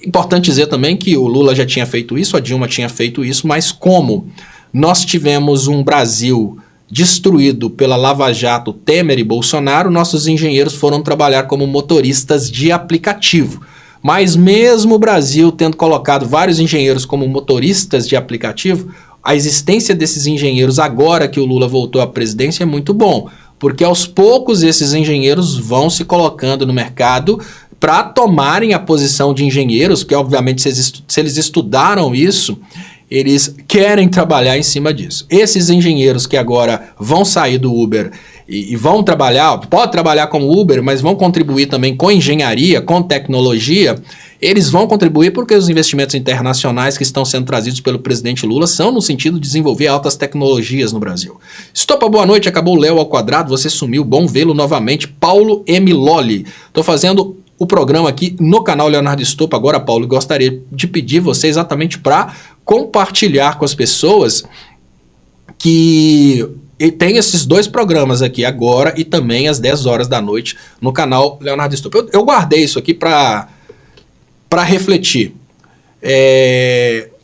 Speaker 1: Importante dizer também que o Lula já tinha feito isso, a Dilma tinha feito isso, mas como nós tivemos um Brasil destruído pela Lava Jato, Temer e Bolsonaro, nossos engenheiros foram trabalhar como motoristas de aplicativo. Mas mesmo o Brasil tendo colocado vários engenheiros como motoristas de aplicativo, a existência desses engenheiros agora que o Lula voltou à presidência é muito bom, porque aos poucos esses engenheiros vão se colocando no mercado para tomarem a posição de engenheiros, que obviamente se eles estudaram isso, eles querem trabalhar em cima disso. Esses engenheiros que agora vão sair do Uber e vão trabalhar, pode trabalhar como Uber, mas vão contribuir também com engenharia, com tecnologia, eles vão contribuir porque os investimentos internacionais que estão sendo trazidos pelo presidente Lula são no sentido de desenvolver altas tecnologias no Brasil. Estopa, boa noite, acabou o Léo ao quadrado, você sumiu, bom vê-lo novamente. Paulo M. Lolli, estou fazendo o programa aqui no canal Leonardo Estopa agora, Paulo, e gostaria de pedir você exatamente para compartilhar com as pessoas que tem esses dois programas aqui agora e também às 10 horas da noite no canal Leonardo Estopa. Eu guardei isso aqui para refletir.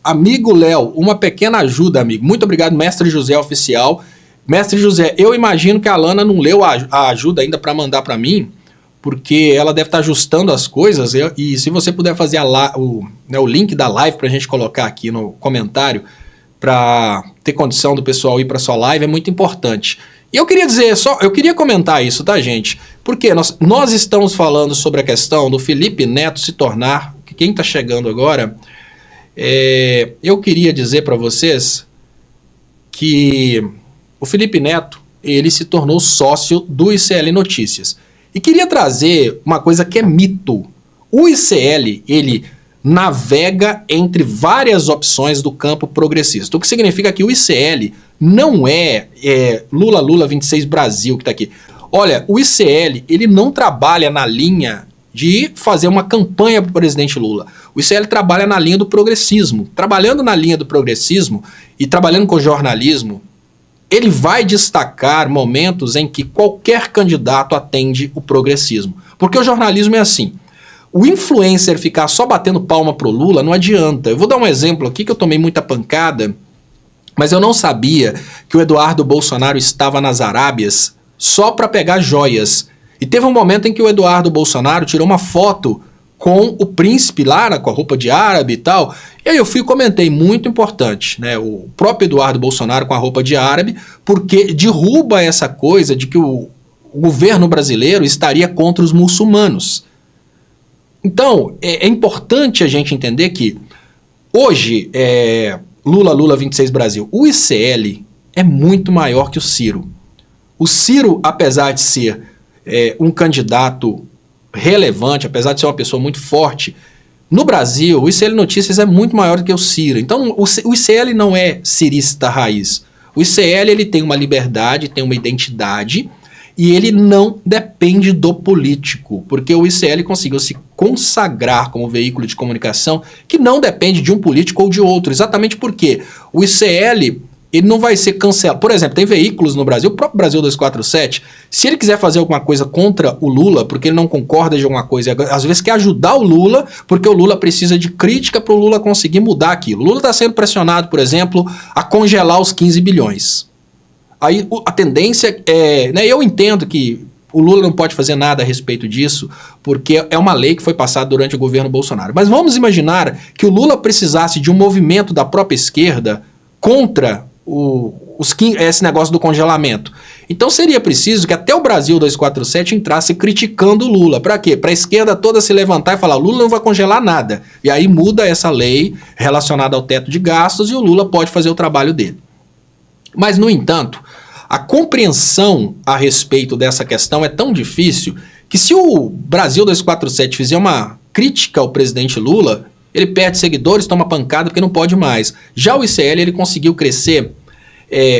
Speaker 1: Amigo Léo, uma pequena ajuda, amigo. Muito obrigado, Mestre José Oficial. Mestre José, eu imagino que a Alana não leu a ajuda ainda para mandar para mim, porque ela deve estar ajustando as coisas, e se você puder fazer o link da live para a gente colocar aqui no comentário, para ter condição do pessoal ir para sua live, é muito importante. E eu queria dizer, eu queria comentar isso, tá, gente? Porque nós estamos falando sobre a questão do Felipe Neto se tornar, quem está chegando agora, eu queria dizer para vocês que o Felipe Neto, ele se tornou sócio do ICL Notícias. E queria trazer uma coisa que é mito. O ICL, ele navega entre várias opções do campo progressista. O que significa que o ICL não é Lula 26 Brasil que está aqui. Olha, o ICL, ele não trabalha na linha de fazer uma campanha para o presidente Lula. O ICL trabalha na linha do progressismo. Trabalhando na linha do progressismo e trabalhando com jornalismo, ele vai destacar momentos em que qualquer candidato atende o progressismo. Porque o jornalismo é assim. O influencer ficar só batendo palma pro Lula não adianta. Eu vou dar um exemplo aqui que eu tomei muita pancada, mas eu não sabia que o Eduardo Bolsonaro estava nas Arábias só para pegar joias. E teve um momento em que o Eduardo Bolsonaro tirou uma foto com o príncipe lá, com a roupa de árabe e tal. E aí eu fui e comentei, muito importante, né? O próprio Eduardo Bolsonaro com a roupa de árabe, porque derruba essa coisa de que o governo brasileiro estaria contra os muçulmanos. Então, é importante a gente entender que hoje, Lula 26 Brasil, o ICL é muito maior que o Ciro. O Ciro, apesar de ser um candidato relevante, apesar de ser uma pessoa muito forte, no Brasil, o ICL Notícias é muito maior do que o Ciro. Então, o ICL não é cirista raiz. O ICL ele tem uma liberdade, tem uma identidade, e ele não depende do político, porque o ICL conseguiu se consagrar como veículo de comunicação que não depende de um político ou de outro, exatamente porque o ICL ele não vai ser cancelado. Por exemplo, tem veículos no Brasil, o próprio Brasil 247, se ele quiser fazer alguma coisa contra o Lula, porque ele não concorda de alguma coisa, às vezes quer ajudar o Lula, porque o Lula precisa de crítica para o Lula conseguir mudar aquilo. O Lula está sendo pressionado, por exemplo, a congelar os 15 bilhões. Aí a tendência é... Né, eu entendo que o Lula não pode fazer nada a respeito disso, porque é uma lei que foi passada durante o governo Bolsonaro. Mas vamos imaginar que o Lula precisasse de um movimento da própria esquerda contra esse negócio do congelamento. Então seria preciso que até o Brasil 247 entrasse criticando o Lula. Para quê? Para a esquerda toda se levantar e falar: Lula não vai congelar nada. E aí muda essa lei relacionada ao teto de gastos e o Lula pode fazer o trabalho dele. Mas, no entanto, a compreensão a respeito dessa questão é tão difícil que se o Brasil 247 fizer uma crítica ao presidente Lula, ele perde seguidores, toma pancada porque não pode mais. Já o ICL ele conseguiu crescer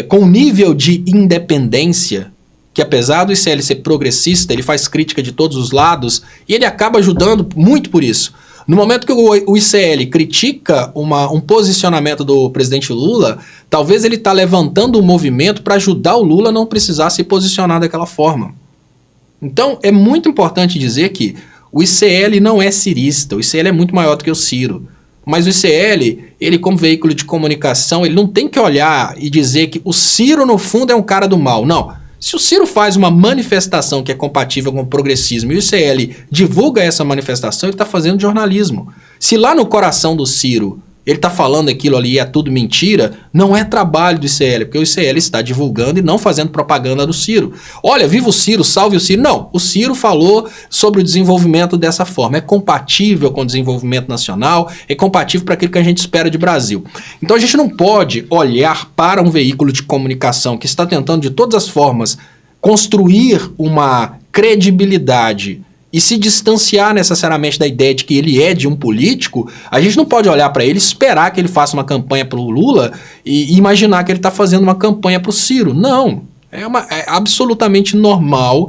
Speaker 1: com um nível de independência que, apesar do ICL ser progressista, ele faz crítica de todos os lados e ele acaba ajudando muito por isso. No momento que o ICL critica um posicionamento do presidente Lula, talvez ele está levantando um movimento para ajudar o Lula a não precisar se posicionar daquela forma. Então, é muito importante dizer que o ICL não é cirista, o ICL é muito maior do que o Ciro. Mas o ICL, ele como veículo de comunicação, ele não tem que olhar e dizer que o Ciro, no fundo, é um cara do mal. Não. Se o Ciro faz uma manifestação que é compatível com o progressismo e o ICL divulga essa manifestação, ele está fazendo jornalismo. Se lá no coração do Ciro ele está falando aquilo ali e é tudo mentira, não é trabalho do ICL, porque o ICL está divulgando e não fazendo propaganda do Ciro. Olha, viva o Ciro, salve o Ciro. Não, o Ciro falou sobre o desenvolvimento dessa forma. É compatível com o desenvolvimento nacional, é compatível para aquilo que a gente espera de Brasil. Então a gente não pode olhar para um veículo de comunicação que está tentando de todas as formas construir uma credibilidade e se distanciar necessariamente da ideia de que ele é de um político. A gente não pode olhar para ele, esperar que ele faça uma campanha para o Lula e imaginar que ele está fazendo uma campanha para o Ciro. Não, é absolutamente normal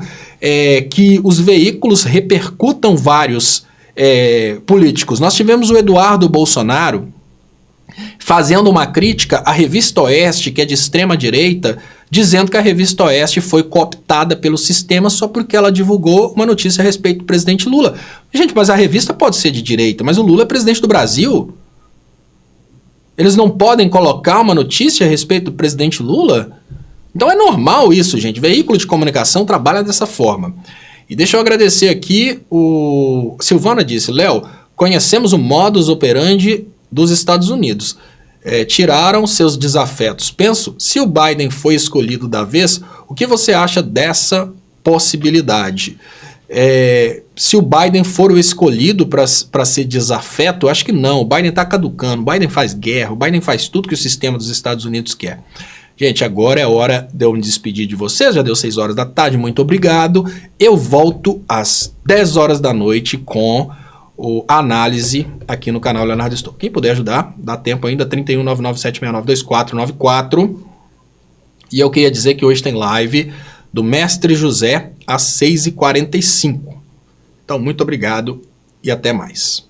Speaker 1: que os veículos repercutam vários políticos. Nós tivemos o Eduardo Bolsonaro fazendo uma crítica à Revista Oeste, que é de extrema direita, dizendo que a Revista Oeste foi cooptada pelo sistema só porque ela divulgou uma notícia a respeito do presidente Lula. Gente, mas a revista pode ser de direita, mas o Lula é presidente do Brasil. Eles não podem colocar uma notícia a respeito do presidente Lula? Então é normal isso, gente. Veículo de comunicação trabalha dessa forma. E deixa eu agradecer aqui, o Silvana disse: Léo, conhecemos o modus operandi dos Estados Unidos. Tiraram seus desafetos. Penso, se o Biden foi escolhido da vez, o que você acha dessa possibilidade? Se o Biden for o escolhido para ser desafeto, eu acho que não. O Biden está caducando, o Biden faz guerra, o Biden faz tudo que o sistema dos Estados Unidos quer. Gente, agora é hora de eu me despedir de vocês, já deu 6 horas da tarde, muito obrigado. Eu volto às 10 horas da noite com a análise aqui no canal Leonardo Stocco. Quem puder ajudar, dá tempo ainda, 31997692494. E eu queria dizer que hoje tem live do Mestre José às 6h45. Então, muito obrigado e até mais.